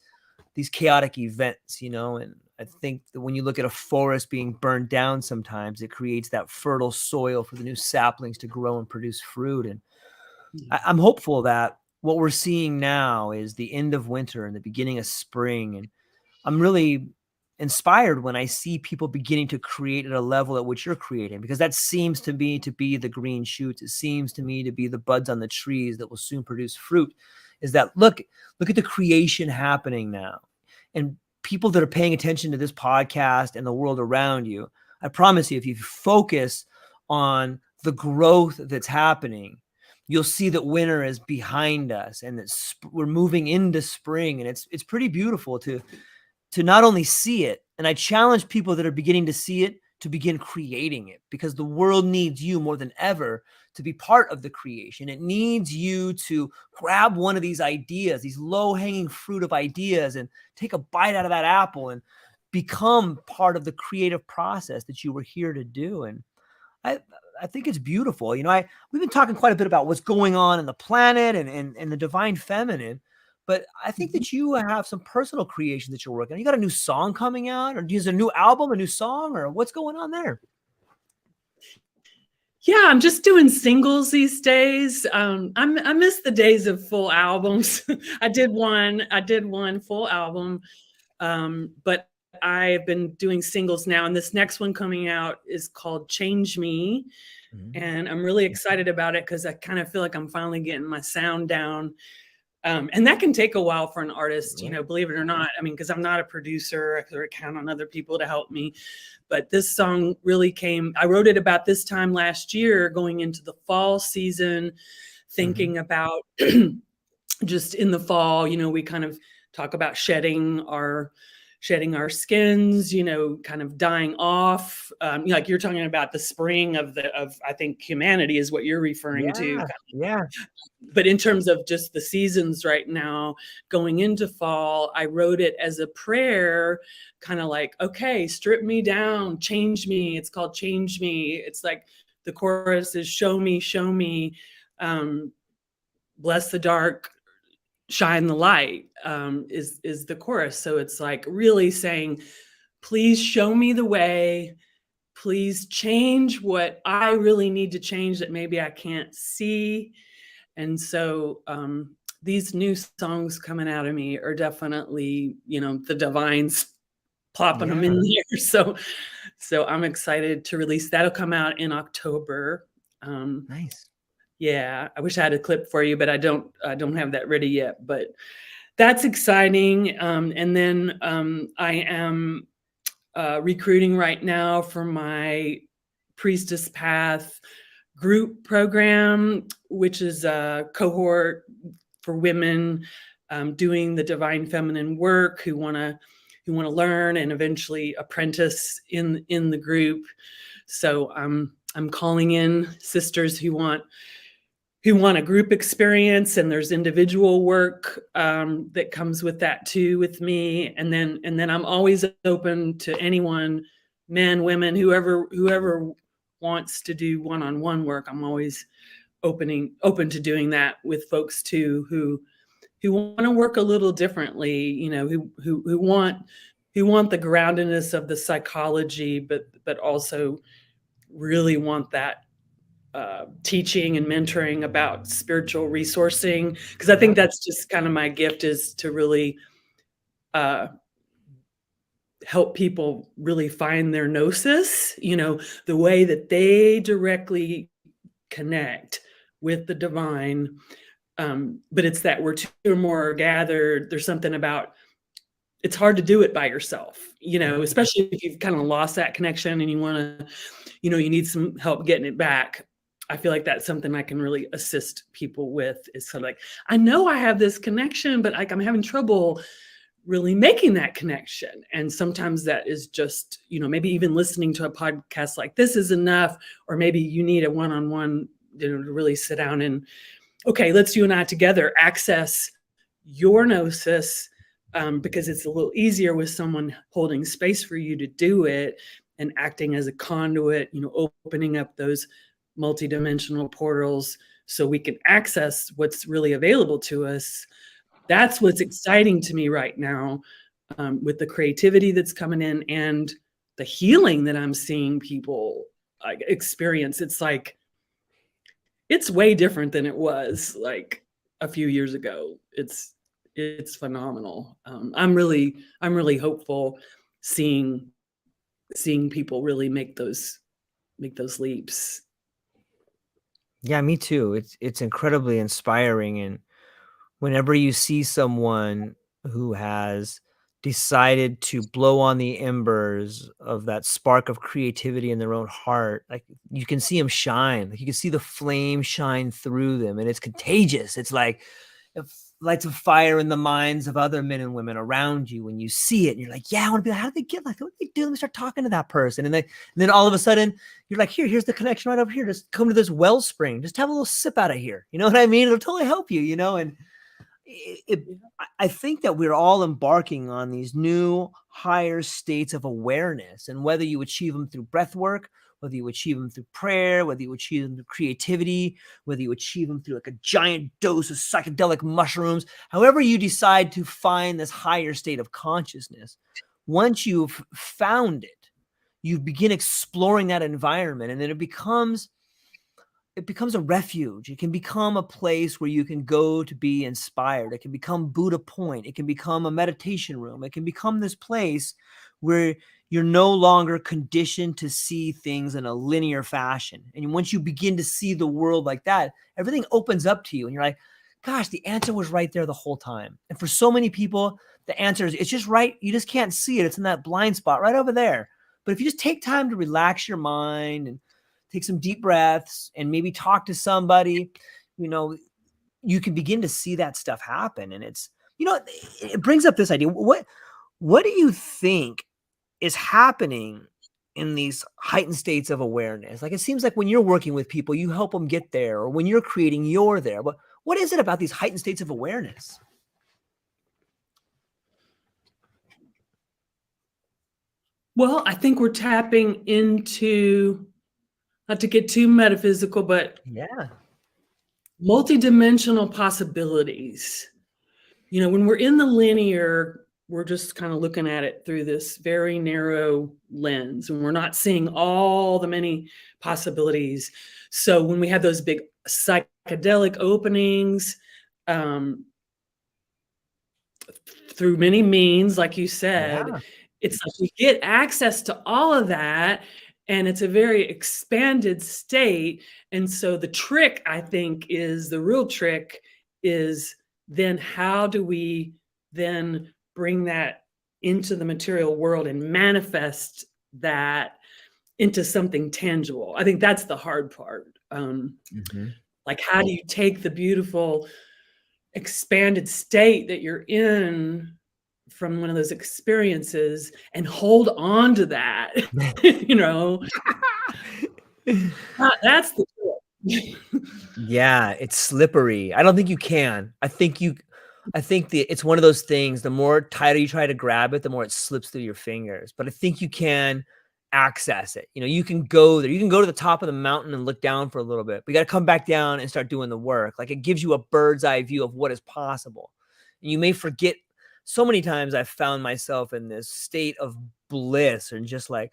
chaotic events, and I think that when you look at a forest being burned down, sometimes it creates that fertile soil for the new saplings to grow and produce fruit. And I'm hopeful that what we're seeing now is the end of winter and the beginning of spring. And I'm really inspired when I see people beginning to create at a level at which you're creating, because that seems to me to be the green shoots. It seems to me to be the buds on the trees that will soon produce fruit. Is that look at the creation happening now. And people that are paying attention to this podcast and the world around you, I promise you, if you focus on the growth that's happening, you'll see that winter is behind us and that we're moving into spring. And it's pretty beautiful to not only see it, and I challenge people that are beginning to see it to begin creating it, because the world needs you more than ever to be part of the creation. It needs you to grab one of these ideas, these low-hanging fruit of ideas, and take a bite out of that apple and become part of the creative process that you were here to do. And I think it's beautiful. We've been talking quite a bit about what's going on in the planet and the divine feminine, but I think that you have some personal creation that you're working on. You got a new song coming out, or is it a new album, a new song, or what's going on there? Yeah, I'm just doing singles these days. I miss the days of full albums. I did one full album, but I've been doing singles now, and this next one coming out is called Change Me. And I'm really excited about it because I kind of feel like I'm finally getting my sound down. And that can take a while for an artist, believe it or not. I mean, because I'm not a producer, I sort of count on other people to help me. But this song really I wrote it about this time last year, going into the fall season, thinking about just in the fall, we kind of talk about shedding our skins, you know, kind of dying off. Like you're talking about the spring of I think humanity is what you're referring to. Yeah. But in terms of just the seasons right now, going into fall, I wrote it as a prayer, kind of like, okay, strip me down, change me. It's called Change Me. It's like the chorus is show me, bless the dark, shine the light, is the chorus. So it's like really saying, please show me the way. Please change what I really need to change that maybe I can't see. And so these new songs coming out of me are definitely, you know, the divine's plopping them in here. So I'm excited to release. That'll come out in October. Nice. Yeah, I wish I had a clip for you, but I don't have that ready yet. But that's exciting. And then I am recruiting right now for my Priestess Path group program, which is a cohort for women doing the divine feminine work who want to learn and eventually apprentice in the group. So I'm calling in sisters who want a group experience, and there's individual work that comes with that too with me. And then I'm always open to anyone, men, women, whoever wants to do one-on-one work. I'm always open to doing that with folks too who want to work a little differently, you know, who want the groundedness of the psychology, but also really want that teaching and mentoring about spiritual resourcing, because I think that's just kind of my gift, is to really help people really find their gnosis, you know, the way that they directly connect with the divine. But it's that where two or more are gathered, there's something about, it's hard to do it by yourself, you know, especially if you've kind of lost that connection and you want to, you know, you need some help getting it back. I feel like that's something I can really assist people with, is sort of like, I know I have this connection, but like I'm having trouble really making that connection. And sometimes that is just, you know, maybe even listening to a podcast like this is enough, or maybe you need a one-on-one, you know, to really sit down and, okay, let's you and I together access your gnosis, because it's a little easier with someone holding space for you to do it and acting as a conduit, you know, opening up those multidimensional portals so we can access what's really available to us. That's what's exciting to me right now, with the creativity that's coming in and the healing that I'm seeing people experience. It's like, it's way different than it was like a few years ago. It's phenomenal. I'm really hopeful seeing people really make those leaps. Yeah, me too. It's incredibly inspiring. And whenever you see someone who has decided to blow on the embers of that spark of creativity in their own heart, like you can see them shine, like you can see the flame shine through them, and it's contagious. It's like it lights a fire in the minds of other men and women around you when you see it, and you're like, yeah, I want to be like, how did they get like that? What did they do? Let me start talking to that person. And then all of a sudden you're like, here's the connection right over here. Just come to this wellspring. Just have a little sip out of here. You know what I mean? It'll totally help you, you know? And I think that we're all embarking on these new higher states of awareness, and whether you achieve them through breath work, whether you achieve them through prayer, whether you achieve them through creativity, whether you achieve them through like a giant dose of psychedelic mushrooms, however you decide to find this higher state of consciousness, once you've found it, you begin exploring that environment, and then it becomes a refuge. It can become a place where you can go to be inspired. It can become Buddha Point. It can become a meditation room. It can become this place where you're no longer conditioned to see things in a linear fashion. And once you begin to see the world like that, everything opens up to you, and you're like, gosh, the answer was right there the whole time. And for so many people, the answer is, it's just right. You just can't see it. It's in that blind spot right over there. But if you just take time to relax your mind and take some deep breaths and maybe talk to somebody, you know, you can begin to see that stuff happen. And You know, it brings up this idea. What do you think is happening in these heightened states of awareness? Like, it seems like when you're working with people, you help them get there, or when you're creating, you're there. But what is it about these heightened states of awareness? Well, I think we're tapping into, not to get too metaphysical, but Yeah. multidimensional possibilities. You know, when we're in the linear, we're just kind of looking at it through this very narrow lens, and we're not seeing all the many possibilities. So when we have those big psychedelic openings, through many means, like you said, Yeah. it's like we get access to all of that, and it's a very expanded state. And so the trick, I think, is the real trick is then how do we then bring that into the material world and manifest that into something tangible? I think that's the hard part. Like, how do you take the beautiful expanded state that you're in from one of those experiences and hold on to that? You know, that's the trick. Yeah, it's slippery. I don't think you can. I think it's one of those things, the more tighter you try to grab it, the more it slips through your fingers. But I think you can access it. You know, you can go there. You can go to the top of the mountain and look down for a little bit. But you got to come back down and start doing the work. Like, it gives you a bird's eye view of what is possible. And you may forget. So many times I've found myself in this state of bliss, and just like,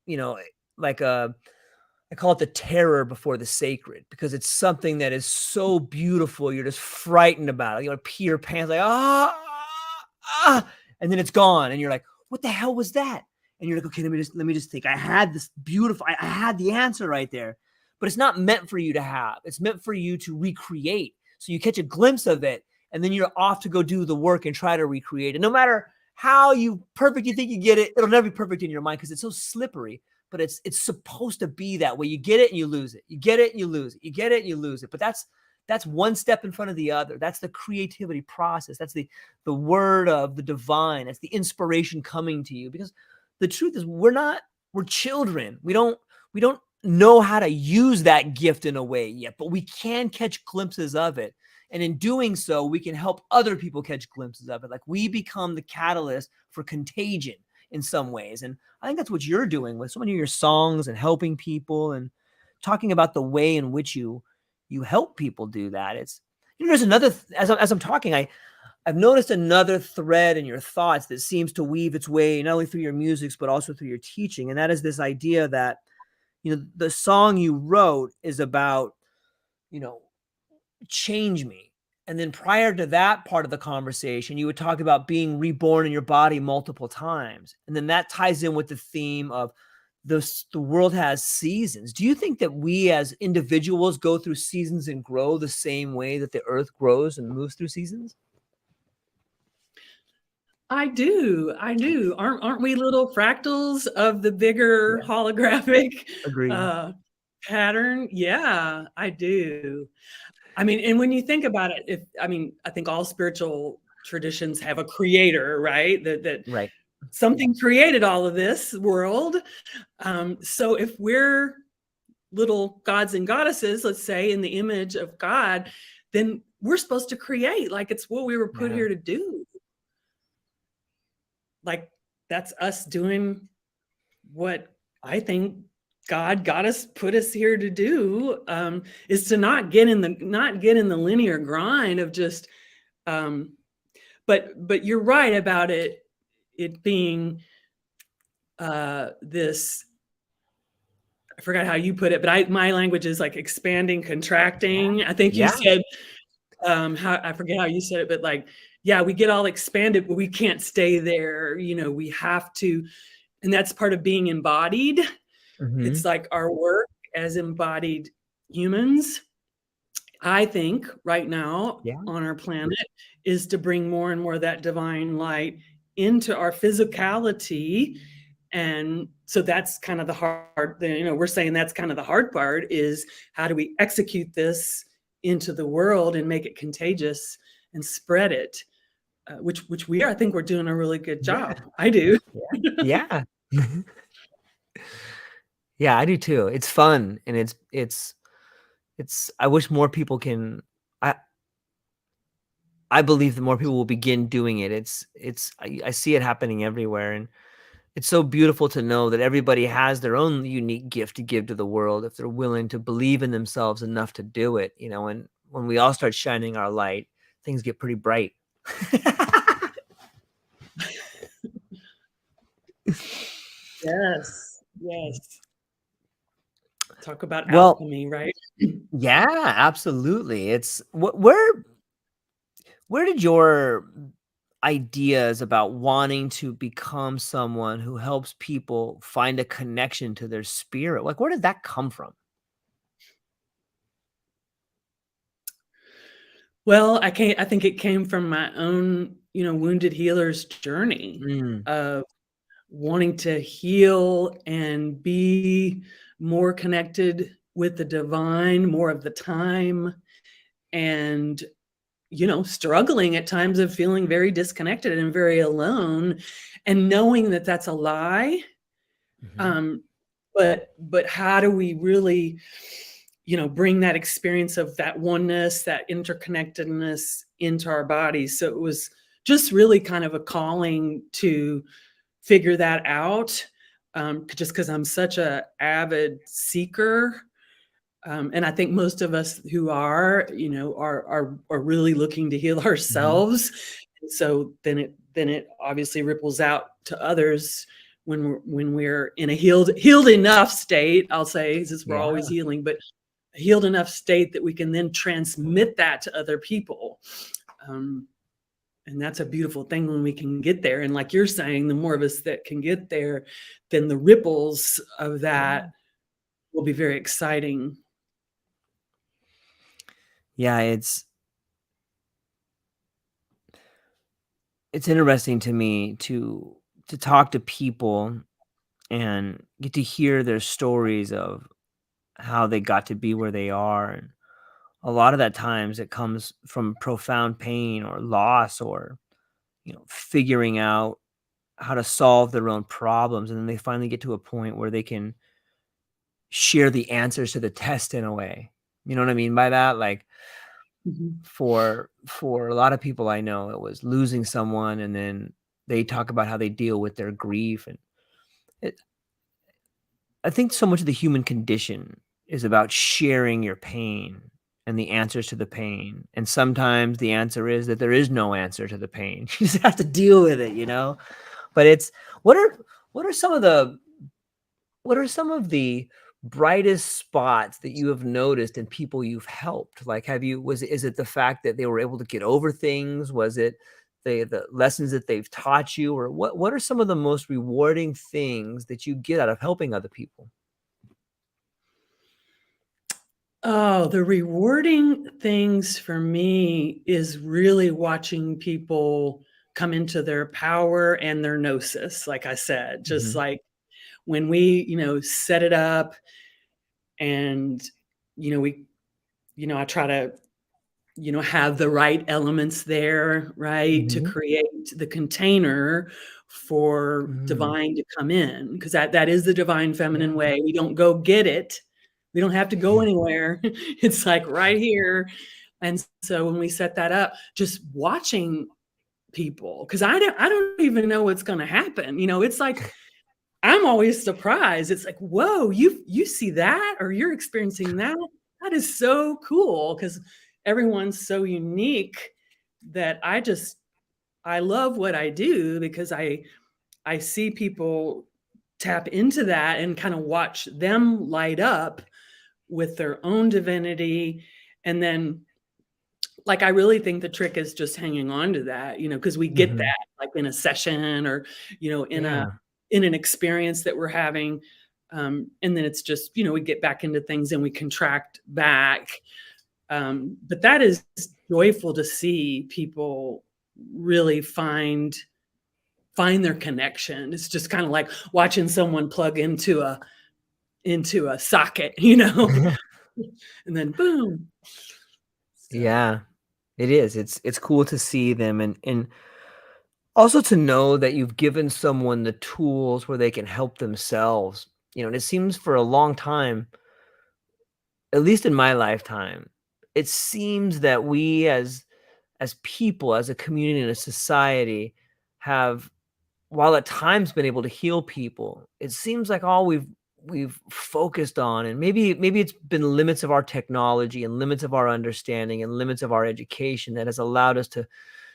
you know, like I call it the terror before the sacred, because it's something that is so beautiful. You're just frightened about it. You want to pee your pants, like, and then it's gone. And you're like, what the hell was that? And you're like, okay, let me just think. I had this beautiful, I had the answer right there, but it's not meant for you to have. It's meant for you to recreate. So you catch a glimpse of it, and then you're off to go do the work and try to recreate it. No matter how perfect you think you get it, it'll never be perfect in your mind because it's so slippery. But it's supposed to be that way. You get it and you lose it. You get it and you lose it. You get it and you lose it. But that's one step in front of the other. That's the creativity process. That's the word of the divine. That's the inspiration coming to you. Because the truth is, we're children. We don't know how to use that gift in a way yet, but we can catch glimpses of it. And in doing so, we can help other people catch glimpses of it. Like, we become the catalyst for contagion in some ways. And I think that's what you're doing with so many of your songs and helping people and talking about the way in which you help people do that. It's, there's another, as I'm talking, I've noticed another thread in your thoughts that seems to weave its way not only through your music, but also through your teaching. And that is this idea that, the song you wrote is about, change me. And then prior to that part of the conversation, you would talk about being reborn in your body multiple times. And then that ties in with the theme of the world has seasons. Do you think that we as individuals go through seasons and grow the same way that the earth grows and moves through seasons? I do. Aren't we little fractals of the bigger holographic pattern? Yeah, I do. I mean, and when you think about it, I think all spiritual traditions have a creator, right? That something created all of this world. So if we're little gods and goddesses, let's say, in the image of God, then we're supposed to create. Like, it's what we were put here to do. Like, that's us doing what I think God got us, put us here to do, is to not get in the linear grind of just, but you're right about it being this, I forgot how you put it, but my language is like expanding, contracting. I think you said, I forget how you said it, but like, yeah, we get all expanded, but we can't stay there. We have to, and that's part of being embodied. It's like our work as embodied humans, I think, right now on our planet, is to bring more and more of that divine light into our physicality. And so that's kind of the hard, we're saying that's kind of the hard part, is how do we execute this into the world and make it contagious and spread it, which I think we're doing a really good job. I do. Yeah. Yeah, I do too. It's fun, and it's I wish more people can. I believe that more people will begin doing it. I see it happening everywhere, and it's so beautiful to know that everybody has their own unique gift to give to the world if they're willing to believe in themselves enough to do it, and when we all start shining our light, things get pretty bright. Yes. Yes. Talk about Well, alchemy, right? yeah, absolutely. It's where did your ideas about wanting to become someone who helps people find a connection to their spirit, like, where did that come from? Well, I think it came from my own, wounded healer's journey Mm, of wanting to heal and be more connected with the divine more of the time, and struggling at times of feeling very disconnected and very alone, and knowing that that's a lie. mhm, um but how do we really bring that experience of that oneness, that interconnectedness into our bodies? So it was just really kind of a calling to figure that out, just because I'm such a avid seeker. And I think most of us who are really looking to heal mhm. ourselves. And so then it obviously ripples out to others when we're in a healed enough state, I'll say, since we're Yeah, always healing, but a healed enough state that we can then transmit that to other people. Um, and that's a beautiful thing when we can get there. And like you're saying, the more of us that can get there, then the ripples of yeah. that will be very exciting. Yeah, it's interesting to me to talk to people and get to hear their stories of how they got to be where they are, and a lot of that times it comes from profound pain or loss, or figuring out how to solve their own problems, and then they finally get to a point where they can share the answers to the test in a way. You know what I mean by that? Like, Mhm. for a lot of people I know, it was losing someone, and then they talk about how they deal with their grief, and it I think so much of the human condition is about sharing your pain and the answers to the pain, and sometimes the answer is that there is no answer to the pain. You just have to deal with it. But it's what are what are some of the what are some of the brightest spots that you have noticed in people you've helped? Like, is it the fact that they were able to get over things? Was it the lessons that they've taught you? Or what are some of the most rewarding things that you get out of helping other people? Oh, the rewarding things for me is really watching people come into their power and their gnosis, like I said, just Mhm, like when we, set it up, and, we, I try to, have the right elements there, right, to mhm, create the container for mm, divine to come in, because that is the divine feminine yeah. way. We don't go get it. We don't have to go anywhere. It's like right here. And so when we set that up, just watching people, because I don't even know what's going to happen. It's like I'm always surprised. It's like, whoa, you see that, or you're experiencing that. That is so cool, because everyone's so unique that I love what I do, because I see people tap into that and kind of watch them light up with their own divinity. And then, like, I really think the trick is just hanging on to that, because we get Mhm, that, like, in a session, or, yeah. in an experience that we're having. And then it's just, we get back into things and we contract back. But that is joyful to see people really find their connection. It's just kind of like watching someone plug into a socket, and then boom. So Yeah. It is. It's cool to see them and also to know that you've given someone the tools where they can help themselves. And it seems for a long time, at least in my lifetime, it seems that we as people, as a community and a society have, while at times been able to heal people, it seems like all we've focused on, and maybe it's been limits of our technology and limits of our understanding and limits of our education that has allowed us to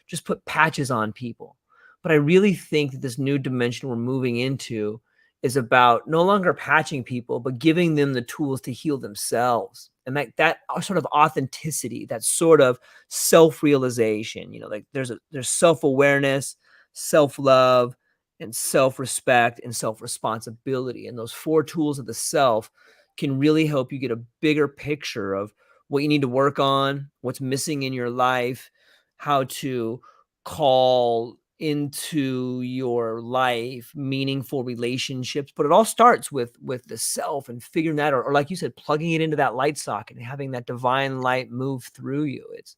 just put patches on people. But I really think that this new dimension we're moving into is about no longer patching people, but giving them the tools to heal themselves. And that sort of authenticity, that sort of self-realization, like there's self-awareness, self-love, and self-respect and self-responsibility. And those 4 tools of the self can really help you get a bigger picture of what you need to work on, what's missing in your life, how to call into your life meaningful relationships. But it all starts with the self and figuring that, or like you said, plugging it into that light socket and having that divine light move through you. It's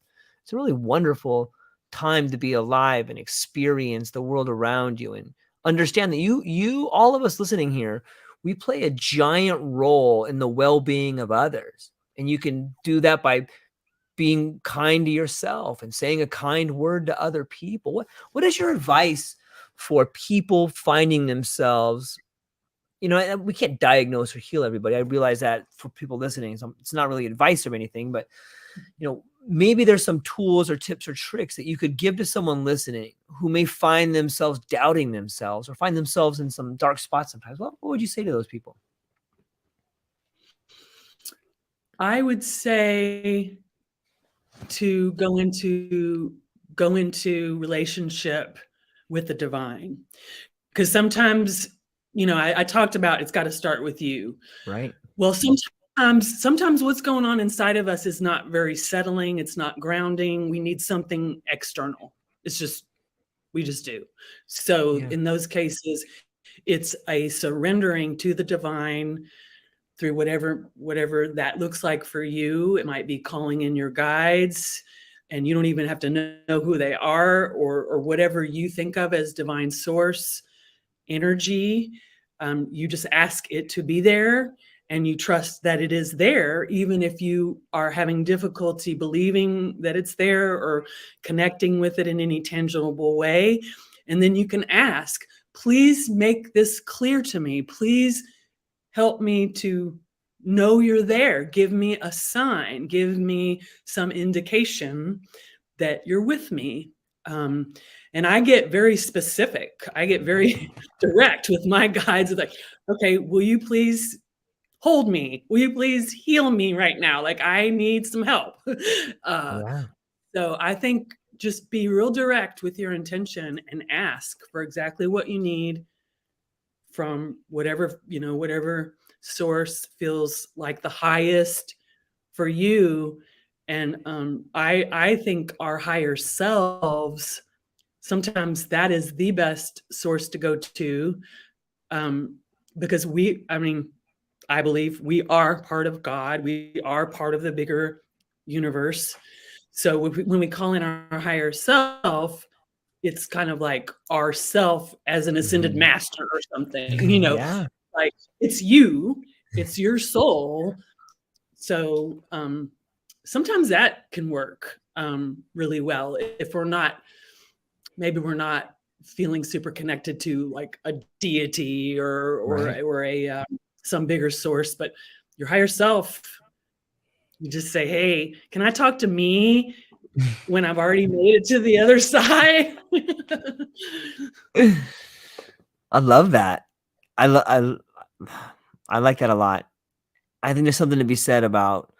a really wonderful time to be alive and experience the world around you and understand that you all of us listening here, we play a giant role in the well-being of others. And you can do that by being kind to yourself and saying a kind word to other people. What is your advice for people finding themselves? We can't diagnose or heal everybody. I realize that for people listening, it's not really advice or anything, but maybe there's some tools or tips or tricks that you could give to someone listening who may find themselves doubting themselves or find themselves in some dark spots sometimes. What would you say to those people? I would say to go into relationship with the divine, because sometimes I talked about it's got to start with you, right? Well, sometimes what's going on inside of us is not very settling, it's not grounding. We need something external. We just do. So in those cases, it's a surrendering to the divine through whatever that looks like for you. It might be calling in your guides, and you don't even have to know who they are, or whatever you think of as divine source energy. You just ask it to be there, and you trust that it is there, even if you are having difficulty believing that it's there or connecting with it in any tangible way. And then you can ask, please make this clear to me. Please help me to know you're there. Give me a sign. Give me some indication that you're with me. And I get very specific. I get very direct with my guides. Like, okay, will you please hold me? Will you please heal me right now? Like, I need some help. So I think just be real direct with your intention and ask for exactly what you need from whatever source feels like the highest for you. And I think our higher selves, sometimes that is the best source to go to, because I believe we are part of God. We are part of the bigger universe. So when we call in our higher self, it's kind of like our self as an ascended master or something, like it's you, it's your soul. So sometimes that can work really well if maybe we're not feeling super connected to like a deity or a some bigger source, but your higher self, you just say, hey, can I talk to me when I've already made it to the other side? I love that. I like that a lot. I think there's something to be said about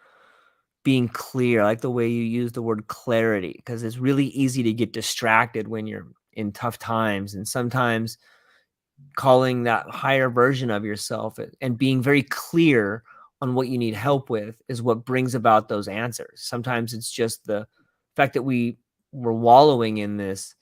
being clear. I like the way you use the word clarity, because it's really easy to get distracted when you're in tough times. And sometimes calling that higher version of yourself and being very clear on what you need help with is what brings about those answers. Sometimes it's just the fact that we're wallowing in this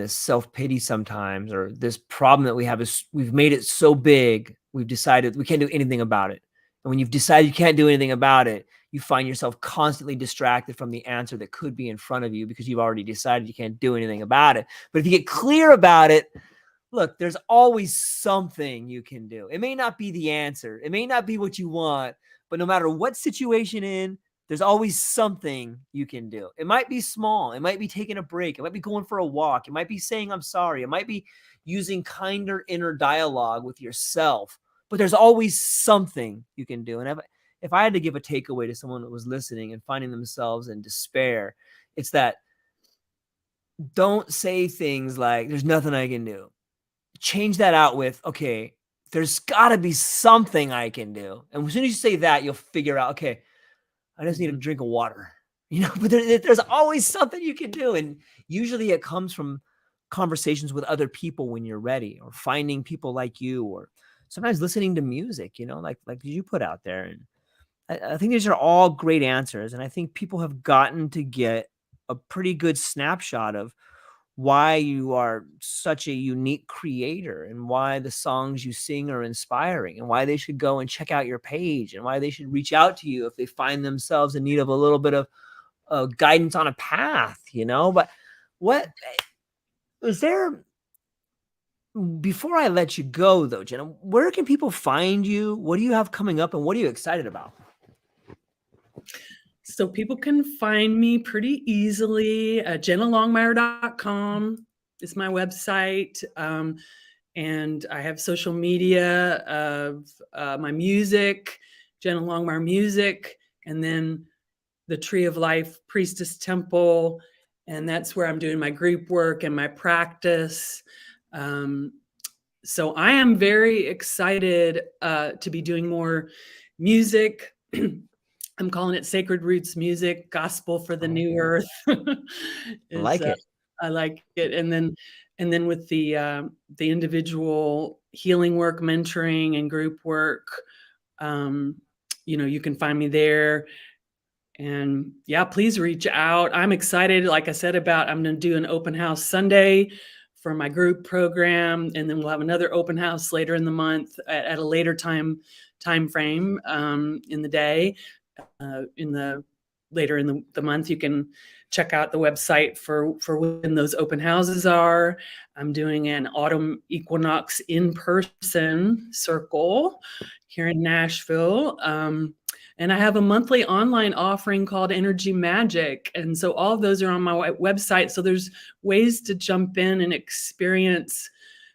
self-pity sometimes, or this problem that we have is we've made it so big, we've decided we can't do anything about it. And when you've decided you can't do anything about it, you find yourself constantly distracted from the answer that could be in front of you because you've already decided you can't do anything about it. But if you get clear about it, look, there's always something you can do. It may not be the answer. It may not be what you want, but no matter what situation in, there's always something you can do. It might be small. It might be taking a break. It might be going for a walk. It might be saying, I'm sorry. It might be using kinder inner dialogue with yourself, but there's always something you can do. And if I had to give a takeaway to someone that was listening and finding themselves in despair, it's that don't say things like, there's nothing I can do. Change that out with, okay, there's got to be something I can do. And as soon as you say that, you'll figure out, okay, I just need a drink of water, but there's always something you can do. And usually it comes from conversations with other people when you're ready, or finding people like you, or sometimes listening to music, like you put out there. And I think these are all great answers. And I think people have gotten to get a pretty good snapshot of why you are such a unique creator, and why the songs you sing are inspiring, and why they should go and check out your page, and why they should reach out to you if they find themselves in need of a little bit of guidance on a path, But what is there, before I let you go though, Jenna, where can people find you? What do you have coming up, and what are you excited about? So people can find me pretty easily at jennalongmire.com is my website. And I have social media of my music, Jenna Longmire Music, and then the Tree of Life Priestess Temple. And that's where I'm doing my group work and my practice. So I am very excited to be doing more music. I'm calling it Sacred Roots Music, Gospel for the New Earth. I like it. I like it. And then with the individual healing work, mentoring, and group work, you can find me there. And yeah, please reach out. I'm excited, like I said, I'm going to do an open house Sunday for my group program, and then we'll have another open house later in the month at a later time frame in the day. Later in the month, you can check out the website for when those open houses are. I'm doing an autumn equinox in-person circle here in Nashville. And I have a monthly online offering called Energy Magic. And so all of those are on my website. So there's ways to jump in and experience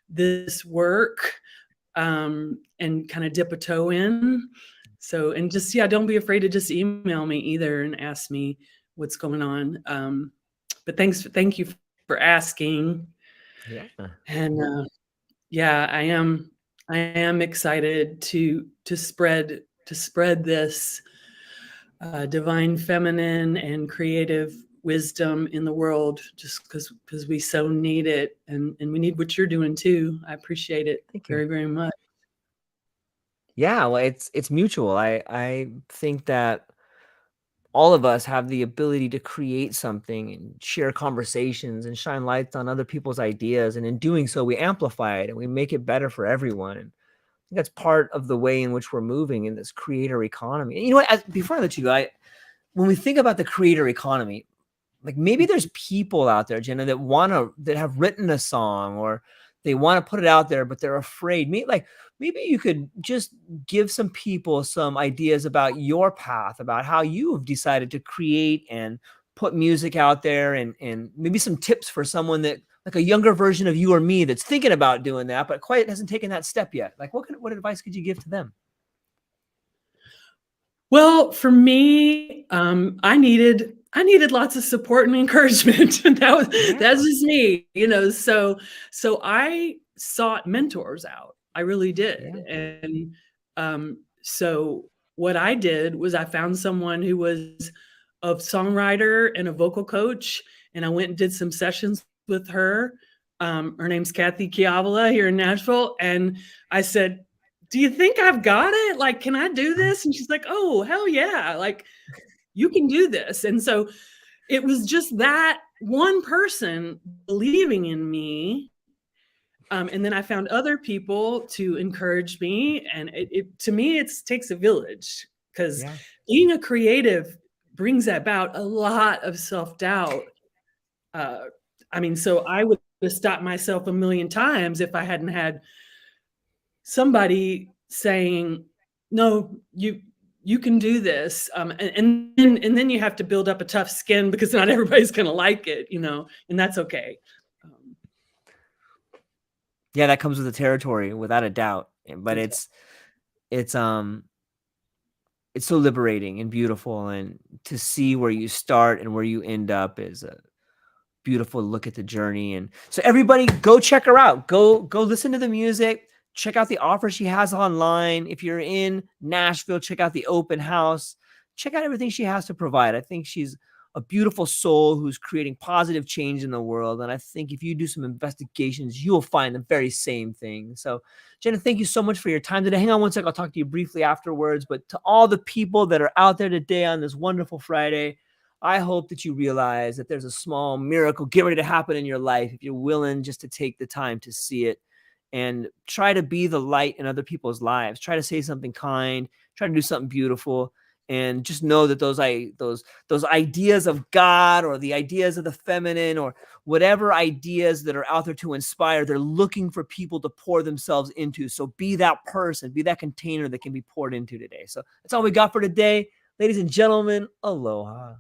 this work and kind of dip a toe in. So, and just, don't be afraid to just email me either and ask me what's going on. But thank you for asking. Yeah. And I am excited to spread this divine feminine and creative wisdom in the world, just because we so need it, and we need what you're doing too. I appreciate it very, very much. Yeah, well, it's mutual. I think that all of us have the ability to create something and share conversations and shine lights on other people's ideas. And in doing so, we amplify it and we make it better for everyone. And I think that's part of the way in which we're moving in this creator economy. And you know what? Before I let you go, when we think about the creator economy, like maybe there's people out there, Jenna, that have written a song, or they want to put it out there, but they're afraid. Maybe you could just give some people some ideas about your path, about how you've decided to create and put music out there, and maybe some tips for someone that, like a younger version of you or me, that's thinking about doing that, but quite hasn't taken that step yet. Like what advice could you give to them? Well, for me, I needed lots of support and encouragement. That's just me, so I sought mentors out. I really did. Yeah. And so what I did was I found someone who was a songwriter and a vocal coach, and I went and did some sessions with her. Her name's Kathy Chiavala here in Nashville. And I said, do you think I've got it? Like, can I do this? And she's like, oh, hell yeah. Like, you can do this. And so it was just that one person believing in me. And then I found other people to encourage me. And to me, it takes a village. because being a creative brings about a lot of self-doubt. I mean, so I would have stopped myself a million times if I hadn't had somebody saying, no, you can do this. And then you have to build up a tough skin because not everybody's going to like it, you know, and that's okay. Yeah, that comes with the territory, without a doubt. But it's so liberating and beautiful, and to see where you start and where you end up is a beautiful look at the journey. And so everybody, go check her out. Go listen to the music. Check out the offer she has online. If you're in Nashville, check out the open house. Check out everything she has to provide. I think she's a beautiful soul who's creating positive change in the world. And I think if you do some investigations, you'll find the very same thing. So, Jenna, thank you so much for your time today. Hang on one sec. I'll talk to you briefly afterwards. But to all the people that are out there today on this wonderful Friday, I hope that you realize that there's a small miracle getting ready to happen in your life if you're willing just to take the time to see it and try to be the light in other people's lives. Try to say something kind, try to do something beautiful, and just know that those ideas of God or the ideas of the feminine or whatever ideas that are out there to inspire, they're looking for people to pour themselves into. So be that person, be that container that can be poured into today. So that's all we got for today. Ladies and gentlemen, aloha.